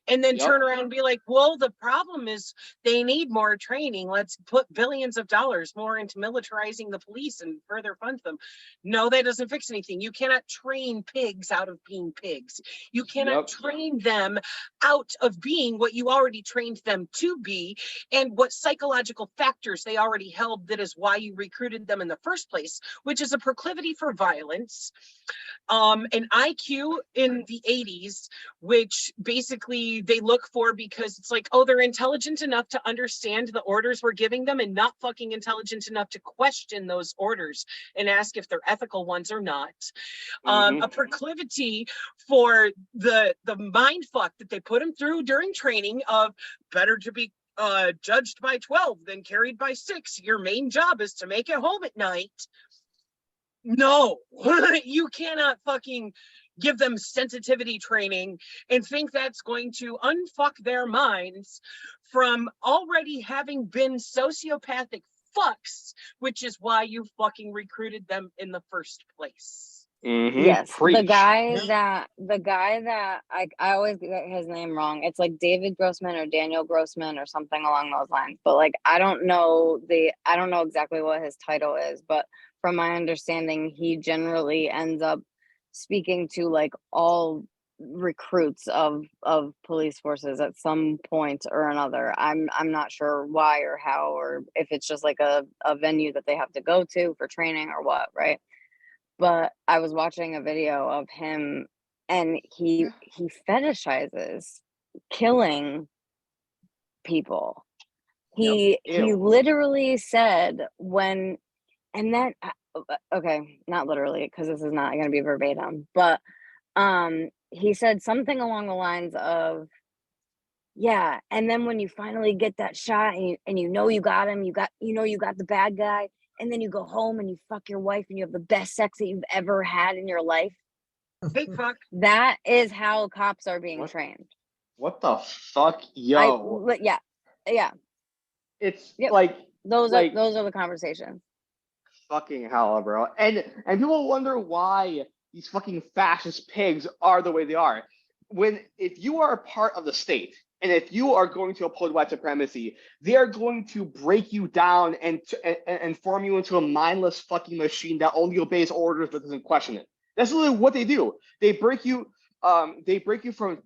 And then turn around and be like, well, the problem is they need more training. Let's put billions of dollars more into militarizing the police and further fund them. No, that doesn't fix anything. You cannot train pigs out of being pigs. You cannot train them out of being what you already trained them to be, and what psychological factors they already held. That is why you recruited them in the first place, which is a proclivity for violence, an IQ in the 80s, which basically they look for because it's like, oh, they're intelligent enough to understand the orders we're giving them and not fucking intelligent enough to question those orders and ask if they're ethical ones or not. A proclivity for the mind fuck that they put them through during training of better to be judged by 12 than carried by 6. Your main job is to make it home at night. No, you cannot fucking give them sensitivity training and think that's going to unfuck their minds from already having been sociopathic fucks, which is why you fucking recruited them in the first place. Yes, Preach. the guy that I always get his name wrong. It's like David Grossman or Daniel Grossman or something along those lines. But like I don't know exactly what his title is, but from my understanding, he generally ends up speaking to like all recruits of police forces at some point or another. I'm not sure why or how, or if it's just like a venue that they have to go to for training or what, right? But I was watching a video of him and he fetishizes killing people. He Ew. literally said when, and then okay, not literally because this is not going to be verbatim, but he said something along the lines of, yeah, and then when you finally get that shot and you know you got him, you got the bad guy, and then you go home and you fuck your wife and you have the best sex that you've ever had in your life. Big fuck. That is how cops are being What? trained. What the fuck, yo? Yeah. It's Yep. like Those are the conversations. fucking hell, bro. And people wonder why these fucking fascist pigs are the way they are. If you are a part of the state and if you are going to uphold white supremacy, they are going to break you down and form you into a mindless fucking machine that only obeys orders but doesn't question it. That's literally what they do. They break you from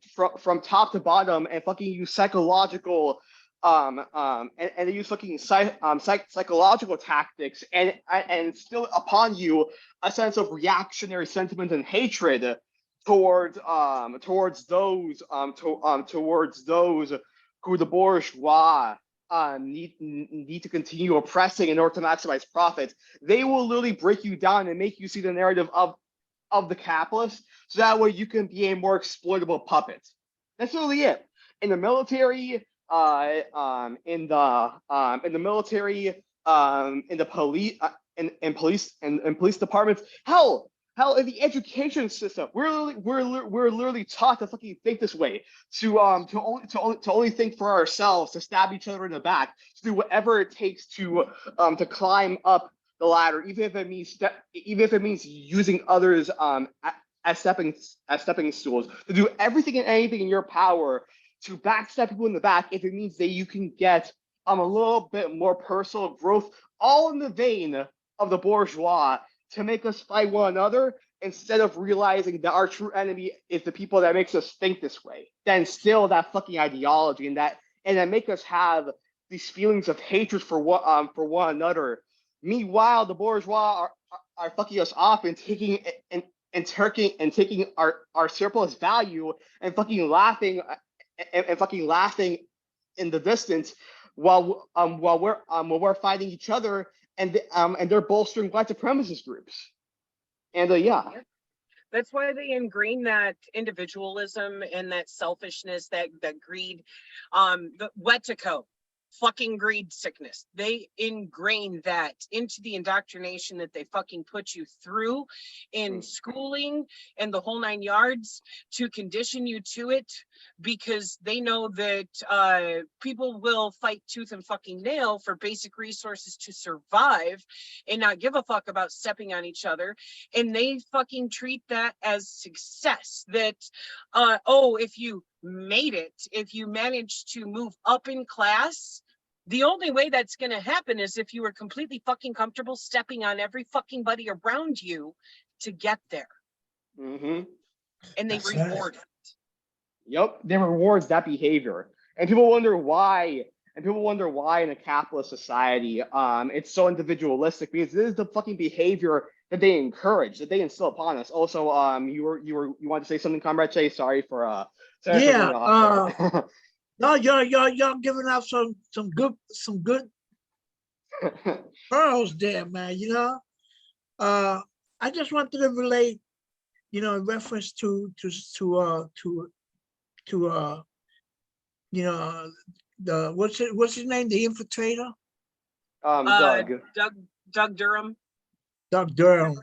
top to bottom and fucking use psychological and they use fucking psychological tactics and instill upon you a sense of reactionary sentiment and hatred towards those who the bourgeois need to continue oppressing in order to maximize profits. They will literally break you down and make you see the narrative of the capitalist, so that way you can be a more exploitable puppet. That's really it. In the military, in the military, in the police, in police departments. Hell, in the education system, we're literally taught to fucking think this way, to only think for ourselves, to stab each other in the back, to do whatever it takes to climb up the ladder, even if it means using others as stepping stools, to do everything and anything in your power to backstab people in the back if it means that you can get a little bit more personal growth, all in the vein of the bourgeois, to make us fight one another instead of realizing that our true enemy is the people that makes us think this way. Then still that fucking ideology and that make us have these feelings of hatred for one another. Meanwhile, the bourgeois are fucking us off and taking our surplus value and fucking laughing in the distance while we're fighting each other and they're bolstering white supremacist groups. And yeah. That's why they ingrain that individualism and that selfishness, that greed, the wetico, fucking greed sickness. They ingrain that into the indoctrination that they fucking put you through in schooling and the whole 9 yards to condition you to it, because they know that people will fight tooth and fucking nail for basic resources to survive and not give a fuck about stepping on each other. And they fucking treat that as success, that if you made it, if you managed to move up in class, the only way that's going to happen is if you were completely fucking comfortable stepping on every fucking buddy around you to get there. Mm-hmm. And they That's reward right. it. Yep, they rewards that behavior, and people wonder why. And people wonder why in a capitalist society, it's so individualistic, because this is the fucking behavior that they encourage, that they instill upon us. Also, you want to say something, Comrade Chase? Sorry for Yeah. No, y'all giving out some good pearls there, man. I just wanted to relate, in reference to the what's his name, the infiltrator, Doug. Doug Durham. Doug Durham.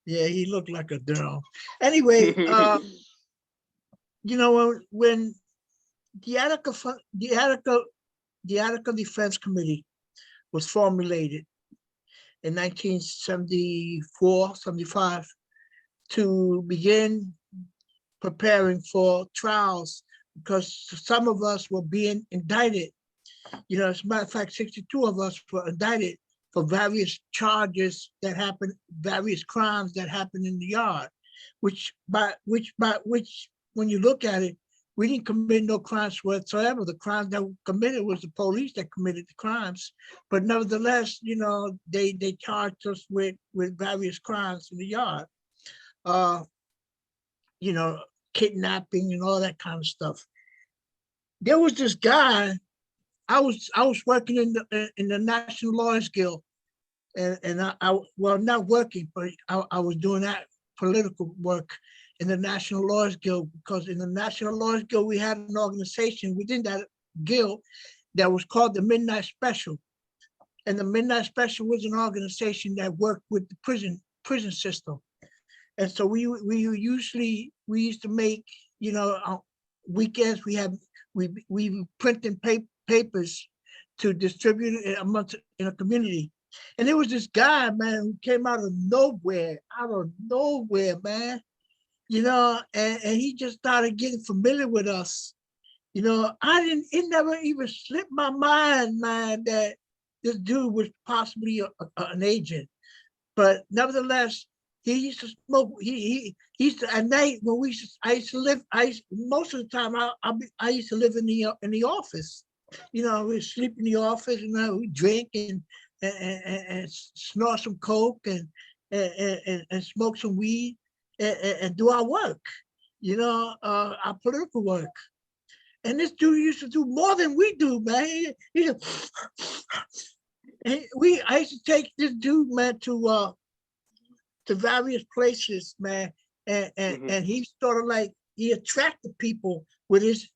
Yeah, he looked like a drum. Anyway, you know, when the Attica Defense Committee was formulated in 1974, 75 to begin preparing for trials because some of us were being indicted. You know, as a matter of fact, 62 of us were indicted for various charges that happened, various crimes that happened in the yard, which when you look at it, we didn't commit no crimes whatsoever. The crimes that were committed was the police that committed the crimes. But nevertheless, you know, they charged us with various crimes in the yard. You know, kidnapping and all that kind of stuff. There was this guy. I was working in the National Lawyers Guild, and I well, not working, but I was doing that political work in the National Lawyers Guild, because in the National Lawyers Guild we had an organization within that guild that was called the Midnight Special, and the Midnight Special was an organization that worked with the prison system, and so we used to make, you know, weekends we printing papers to distribute it amongst in a community. And there was this guy, man, who came out of nowhere, man, you know, and he just started getting familiar with us. You know, it never even slipped my mind, man, that this dude was possibly an agent. But nevertheless, he used to smoke. He used to, at night when I used to live. Most of the time I used to live in the office. You know, we sleep in the office, and we drink and snort some coke and smoke some weed and do our work. You know, our political work. And this dude used to do more than we do, man. I used to take this dude, man, to various places, man, and he sort of like he attracted people with his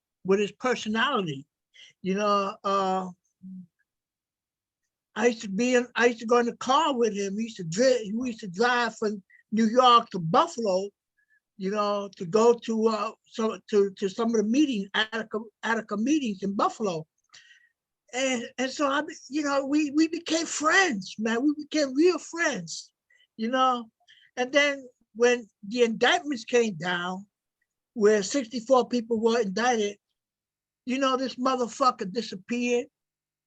personality. You know, I used to go in the car with him. We used to drive from New York to Buffalo, you know, to go to some of the meetings, Attica meetings in Buffalo. And so you know, we became friends, man. We became real friends, you know. And then when the indictments came down, where 64 people were indicted, you know, this motherfucker disappeared.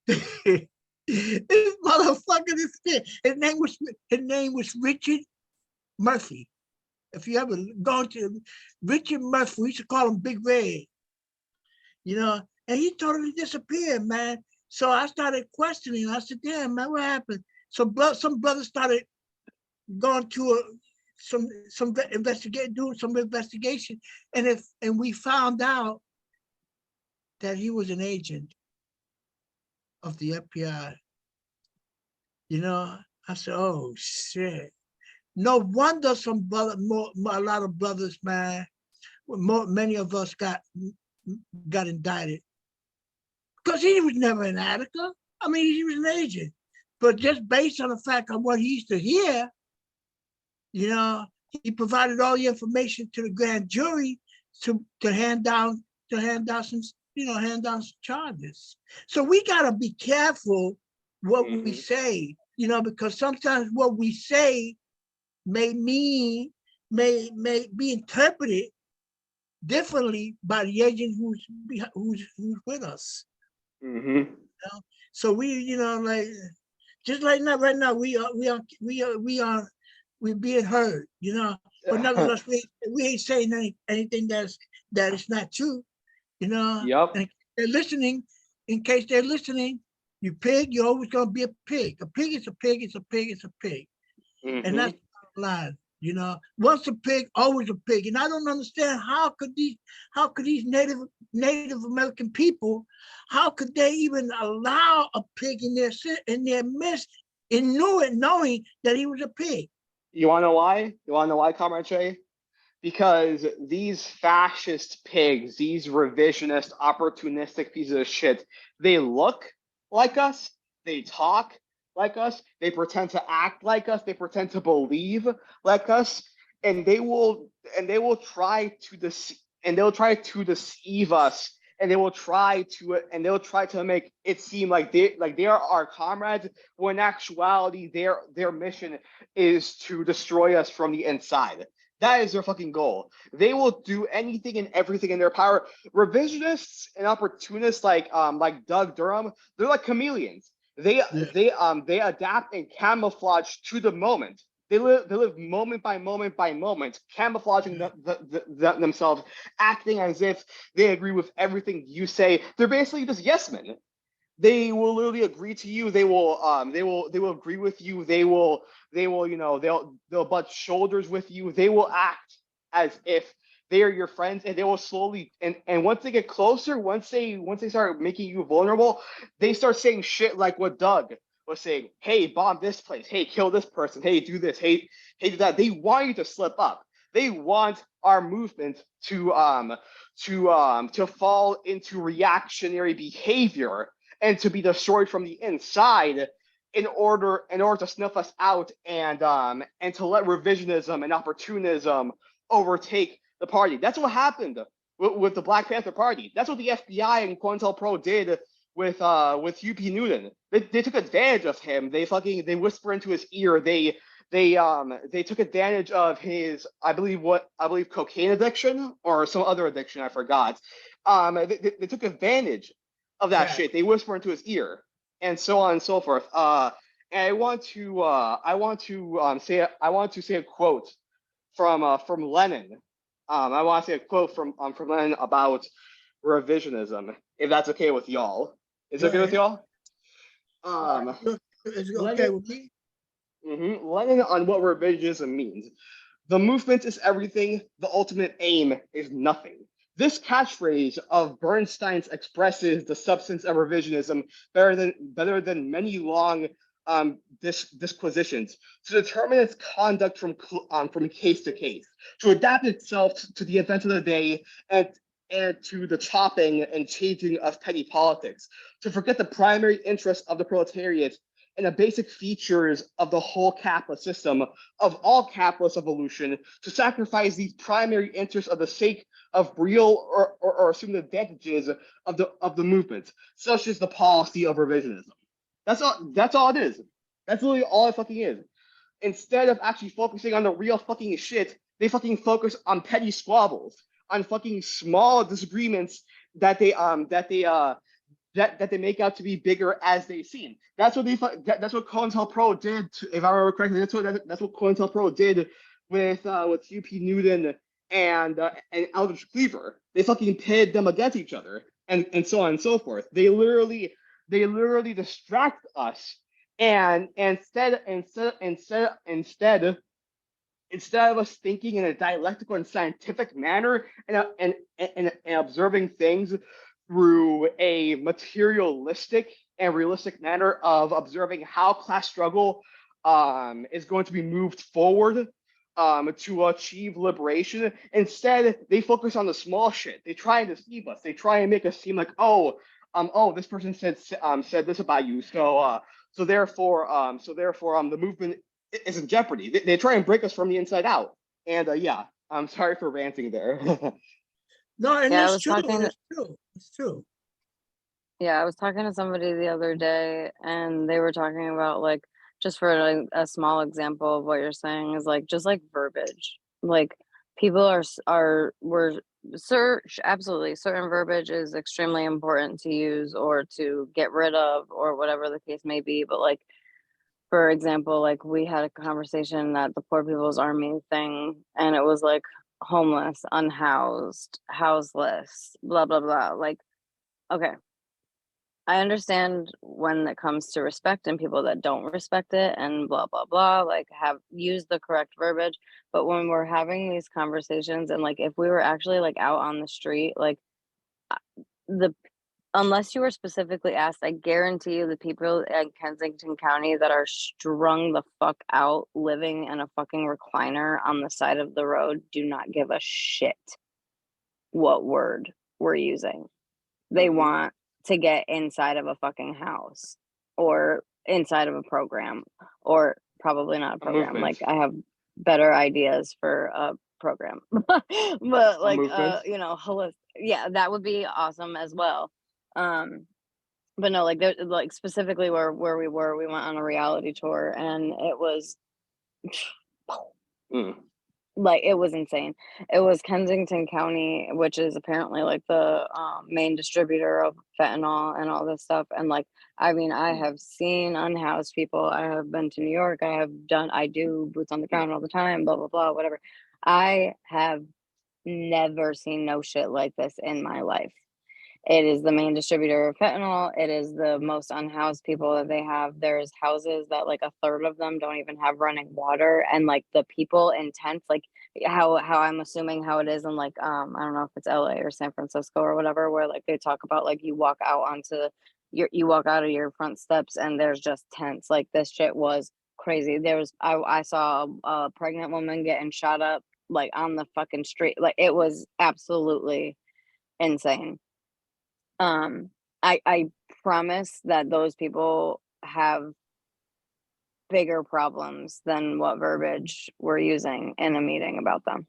This motherfucker disappeared. His name was Richard Murphy. If you ever gone to Richard Murphy, we used to call him Big Red, you know, and he totally disappeared, man. So I started questioning. I said, damn, man, what happened? So some brothers started going to doing some investigation, and we found out that he was an agent of the FBI. You know, I said, oh shit. No wonder a lot of brothers, man, many of us got indicted. Because he was never in Attica. I mean, he was an agent. But just based on the fact of what he used to hear, you know, he provided all the information to the grand jury to hand down some charges. So we gotta be careful what we say, you know, because sometimes what we say may be interpreted differently by the agent who's with us. You know? So we, you know, like just like now, right now, we're being heard, you know. But nevertheless, we ain't saying anything that is not true, you know. Yep. And they're listening. In case they're listening, you pig, you're always gonna be a pig. A pig is a pig. It's a pig. It's a pig. And that's the line, you know. Once a pig, always a pig. And I don't understand how could these Native American people, how could they even allow a pig in their midst, and knowing that he was a pig? You wanna know why? Comrade Trey? Because these fascist pigs, these revisionist, opportunistic pieces of shit, they look like us, they talk, like us. They pretend to act like us. They pretend to believe like us, and they will try to deceive us, and they'll try to make it seem like they are our comrades, when in actuality their mission is to destroy us from the inside. That is their fucking goal. They will do anything and everything in their power. Revisionists and opportunists like Doug Durham, they're like chameleons. They adapt and camouflage to the moment. They live moment by moment by moment, camouflaging themselves, acting as if they agree with everything you say. They're basically just yes men. They will literally agree to you. They will agree with you. They'll butt shoulders with you. They will act as if they are your friends, and they will slowly, and once they get closer, once they start making you vulnerable, they start saying shit like what Doug was saying. Hey, bomb this place. Hey, kill this person. Hey, do this. Hey, do that. They want you to slip up. They want our movement to fall into reactionary behavior and to be destroyed from the inside, in order to snuff us out, and to let revisionism and opportunism overtake the party. That's what happened with the Black Panther Party. That's what the FBI and COINTELPRO did with UP Newton. They took advantage of him. They whisper into his ear. They took advantage of his, I believe cocaine addiction or some other addiction, I forgot. They took advantage of that shit. They whisper into his ear, and so on and so forth. And I want to say a quote from Lenin. I want to say a quote from Lenin about revisionism, if that's okay with y'all. Is it okay with y'all? Is it okay with me? Lenin on what revisionism means. The movement is everything. The ultimate aim is nothing. This catchphrase of Bernstein's expresses the substance of revisionism better than many long disquisitions, to determine its conduct from case to case, to adapt itself to the events of the day, and to the chopping and changing of petty politics, to forget the primary interests of the proletariat and the basic features of the whole capitalist system, of all capitalist evolution, to sacrifice these primary interests of the sake of real or assumed advantages of the movement, such as the policy of revisionism. That's all it is. That's literally all it fucking is. Instead of actually focusing on the real fucking shit, they fucking focus on petty squabbles, on fucking small disagreements that they make out to be bigger as they seem. That's what COINTELPRO did. If I remember correctly, that's what COINTELPRO did with UP Newton and Aldrich Cleaver. They fucking pitted them against each other, and so on and so forth. They literally distract us, and instead of us thinking in a dialectical and scientific manner, and observing things through a materialistic and realistic manner of observing how class struggle is going to be moved forward to achieve liberation. Instead, they focus on the small shit. They try and deceive us. They try and make us seem like, this person said this about you, so therefore the movement is in jeopardy. They try and break us from the inside out. And yeah, I'm sorry for ranting there. No, and Yeah, it's true. It's true. Yeah, I was talking to somebody the other day, and they were talking about, like, just for a small example of what you're saying is like just like verbiage. Like, people absolutely certain verbiage is extremely important to use or to get rid of or whatever the case may be. But like, for example, like we had a conversation at the Poor People's Army thing, and it was like homeless, unhoused, houseless, blah blah blah. Like, okay, I understand when it comes to respect and people that don't respect it and blah blah blah, like have used the correct verbiage. But when we're having these conversations, and like if we were actually like out on the street, like the unless you were specifically asked, I guarantee you the people in Kensington County that are strung the fuck out living in a fucking recliner on the side of the road do not give a shit what word we're using. They want to get inside of a fucking house or inside of a program, or probably not a program. movement. Like I have better ideas for a program, but like movement. you know, holistic. Yeah, that would be awesome as well. But no, like there, like specifically where we were, we went on a reality tour, and it was Mm. like it was insane. It was Kensington County, which is apparently like the main distributor of fentanyl and all this stuff. And like, I mean, I have seen unhoused people. I have been to New York. I do boots on the ground all the time. Blah blah blah. Whatever. I have never seen no shit like this in my life. It is the main distributor of fentanyl. It is the most unhoused people that they have. There's houses that like a third of them don't even have running water, and like the people in tents, like how I'm assuming how it is in like I don't know if it's LA or San Francisco or whatever, where like they talk about like you walk out onto you walk out of your front steps and there's just tents. Like this shit was crazy. I saw a pregnant woman getting shot up like on the fucking street. Like it was absolutely insane. I promise that those people have bigger problems than what verbiage we're using in a meeting about them.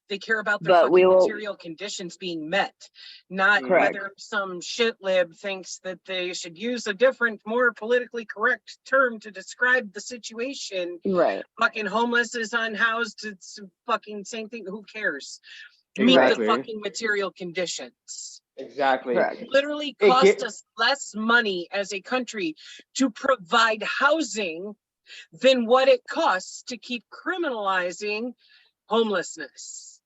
They care about their But we fucking will- material conditions being met, not Correct. whether some shit lib thinks that they should use a different, more politically correct term to describe the situation. Right. Fucking homeless is unhoused. It's fucking same thing. Who cares? Meet Exactly. the fucking material conditions. Exactly. Correct. Literally It cost get- us less money as a country to provide housing than what it costs to keep criminalizing homelessness.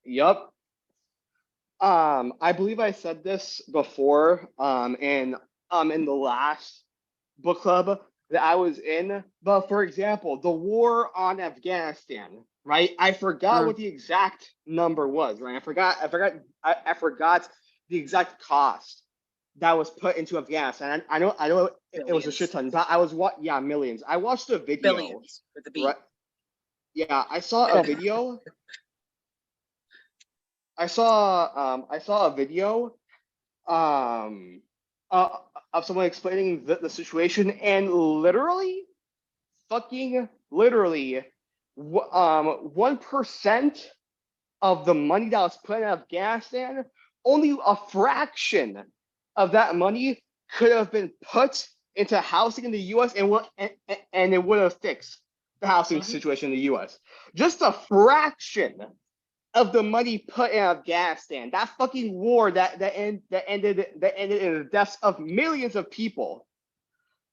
Yup. I believe I said this before, in the last book club that I was in. But for example, the war on Afghanistan, right? I forgot what the exact number was, right? I forgot the exact cost that was put into Afghanistan. I know it was a shit ton, but millions. I watched a video. Billions for the beat. Right? Yeah, I saw a video. I saw a video of someone explaining the situation, and literally 1% of the money that was put in Afghanistan, only a fraction of that money could have been put into housing in the U.S. and it would have fixed the housing situation in the U.S. Just a fraction of the money put in Afghanistan, that fucking war that ended in the deaths of millions of people,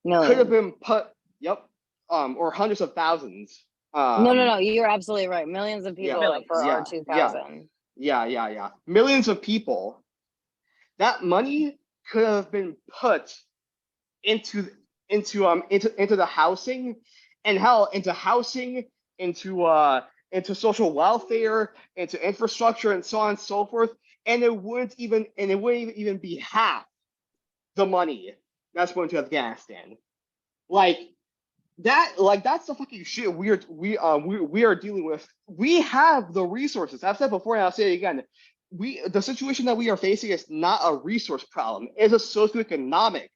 could have been put, or hundreds of thousands. No, you're absolutely right. Millions of people for our 2000. Yeah. Millions of people. That money could have been put into the housing, and hell, into social welfare, into infrastructure, and so on and so forth, and it wouldn't even be half the money that's going to Afghanistan. That's the fucking shit we are dealing with. We have the resources. I've said before, and I'll say it again. The situation that we are facing is not a resource problem. It's a socioeconomic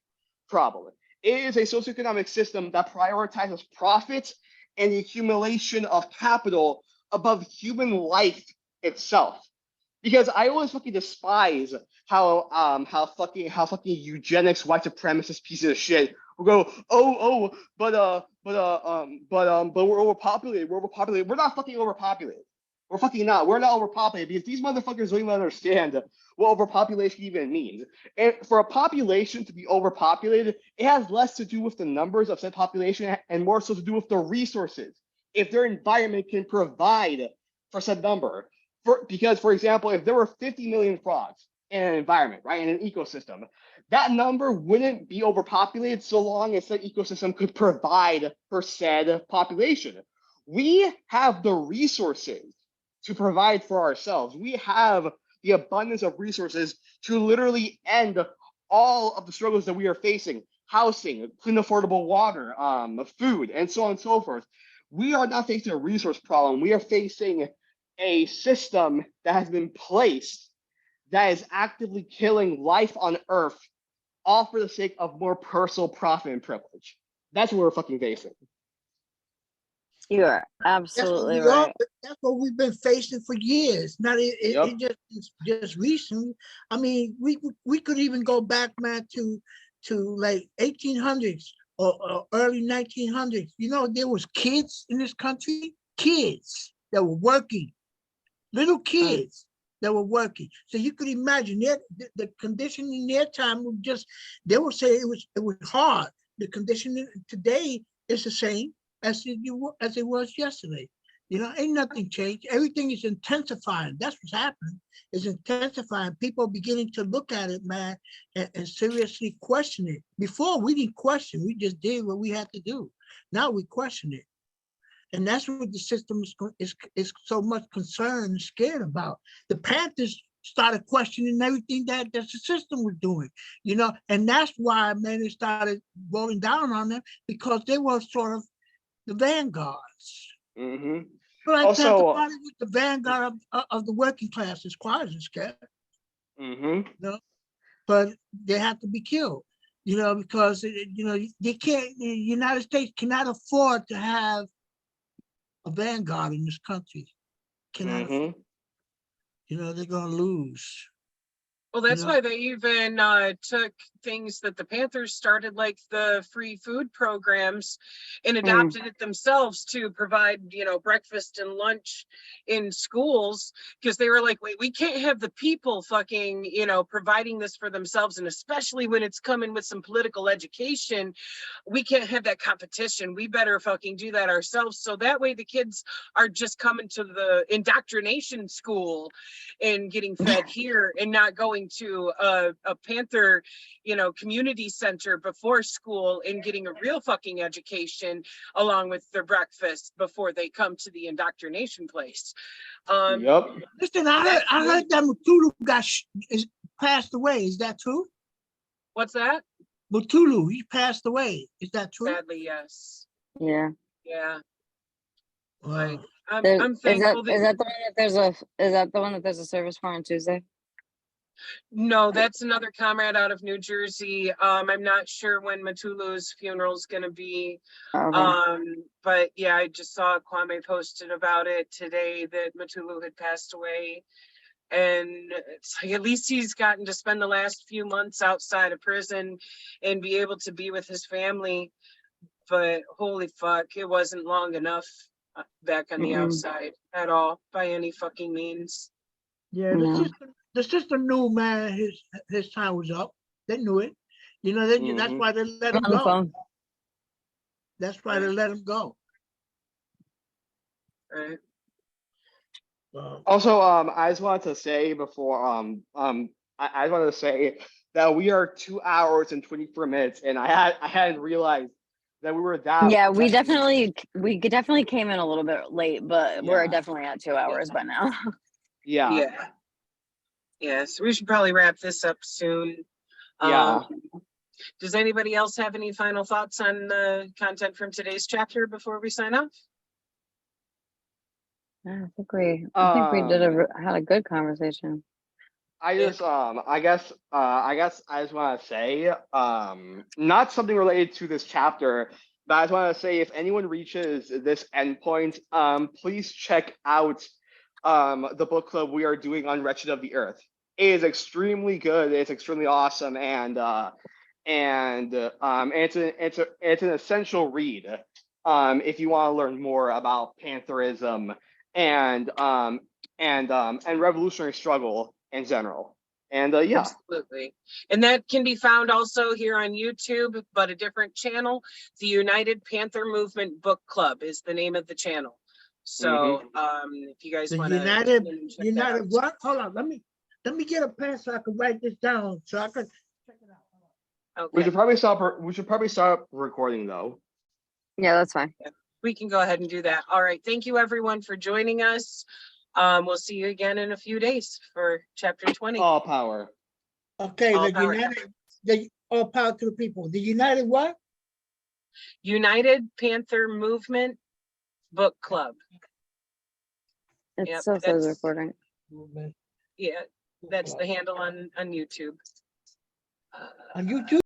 problem. It is a socioeconomic system that prioritizes profits and the accumulation of capital above human life itself. Because I always fucking despise how fucking eugenics, white supremacist pieces of shit will go, but we're overpopulated. We're not fucking overpopulated. We're fucking not. We're not overpopulated because these motherfuckers don't even understand what overpopulation even means. And for a population to be overpopulated, it has less to do with the numbers of said population and more so to do with the resources, if their environment can provide for said number. Because, for example, if there were 50 million frogs in an environment, right, in an ecosystem, that number wouldn't be overpopulated so long as that ecosystem could provide for said population. We have the resources to provide for ourselves. We have the abundance of resources to literally end all of the struggles that we are facing: housing, clean, affordable water, food, and so on and so forth. We are not facing a resource problem. We are facing a system that has been placed that is actively killing life on Earth all for the sake of more personal profit and privilege. That's what we're fucking facing. You are That's what absolutely we all, right. that's what we've been facing for years. Not Yep. it just it's just recently. I mean, we could even go back, man, to like 1800s or early 1900s. You know, there was kids in this country, kids that were working, little kids that were working. So you could imagine that the condition in their time was just, they would say it was hard. The condition today is the same as it was yesterday. You know, ain't nothing changed. Everything is intensifying. That's what's happening. It's intensifying. People are beginning to look at it, man, and seriously question it. Before we didn't question, we just did what we had to do. Now we question it. And that's what the system is so much concerned and scared about. The Panthers started questioning everything that the system was doing, you know, and that's why, man, they started rolling down on them, because they were sort of the vanguards. Mm-hmm. Black Also, Panther Party was the vanguard of the working class, as quiet as kept, Mm-hmm. you know, but they have to be killed, you know, because, you know, they can't, the United States cannot afford to have a vanguard in this country. Cannot afford, Mm-hmm. you know, they're gonna lose. Well, that's know? why they even took things that the Panthers started, like the free food programs, and adopted it themselves to provide, you know, breakfast and lunch in schools, because they were like, wait, we can't have the people fucking, you know, providing this for themselves. And especially when it's coming with some political education, we can't have that competition. We better fucking do that ourselves. So that way the kids are just coming to the indoctrination school and getting fed here, and not going to a Panther, you know, community center before school and getting a real fucking education along with their breakfast before they come to the indoctrination place. Yep. Listen, I heard that Mutulu is passed away. Is that true? What's that? Mutulu, he passed away. Is that true? Sadly, yes. Yeah. Yeah. Wow. But I'm Is thankful that the one that there's a service for on Tuesday? No, that's another comrade out of New Jersey. I'm not sure when Matulu's funeral is going to be. Okay. But yeah, I just saw Kwame posted about it today that Matulu had passed away. And it's like, at least he's gotten to spend the last few months outside of prison and be able to be with his family. But holy fuck, it wasn't long enough back on the outside at all, by any fucking means. Yeah, the system knew, man, his time was up. They knew it. You know, that's why they let him On the go. phone. That's why they let him go. Right. Also, I just wanted to say before, I wanted to say that we are 2 hours and 24 minutes, and I hadn't realized that we were that. Yeah, we definitely came in a little bit late, but we're Yeah. definitely at 2 hours by now. Yeah. Yeah. Yeah, so we should probably wrap this up soon. Yeah. Does anybody else have any final thoughts on the content from today's chapter before we sign off? I think we had a good conversation. I just I guess I just want to say not something related to this chapter, but I just want to say if anyone reaches this endpoint, please check out the book club we are doing on Wretched of the Earth. It is extremely good. It's extremely awesome, and it's an essential read if you want to learn more about Pantherism and revolutionary struggle in general. And yeah. Absolutely. And that can be found also here on YouTube, but a different channel. The United Panther Movement Book Club is the name of the channel. So if you guys want to United what? Hold on, let me get a pen so I can write this down so I can check it out. Okay. We should probably stop recording though. Yeah, that's fine. Yeah, we can go ahead and do that. All right. Thank you everyone for joining us. We'll see you again in a few days for chapter 20. All power. Okay, All the power. all power to the people. The United what? United Panther Movement Book Club. It Yep, still says recording. Yeah, that's the handle on YouTube. On YouTube?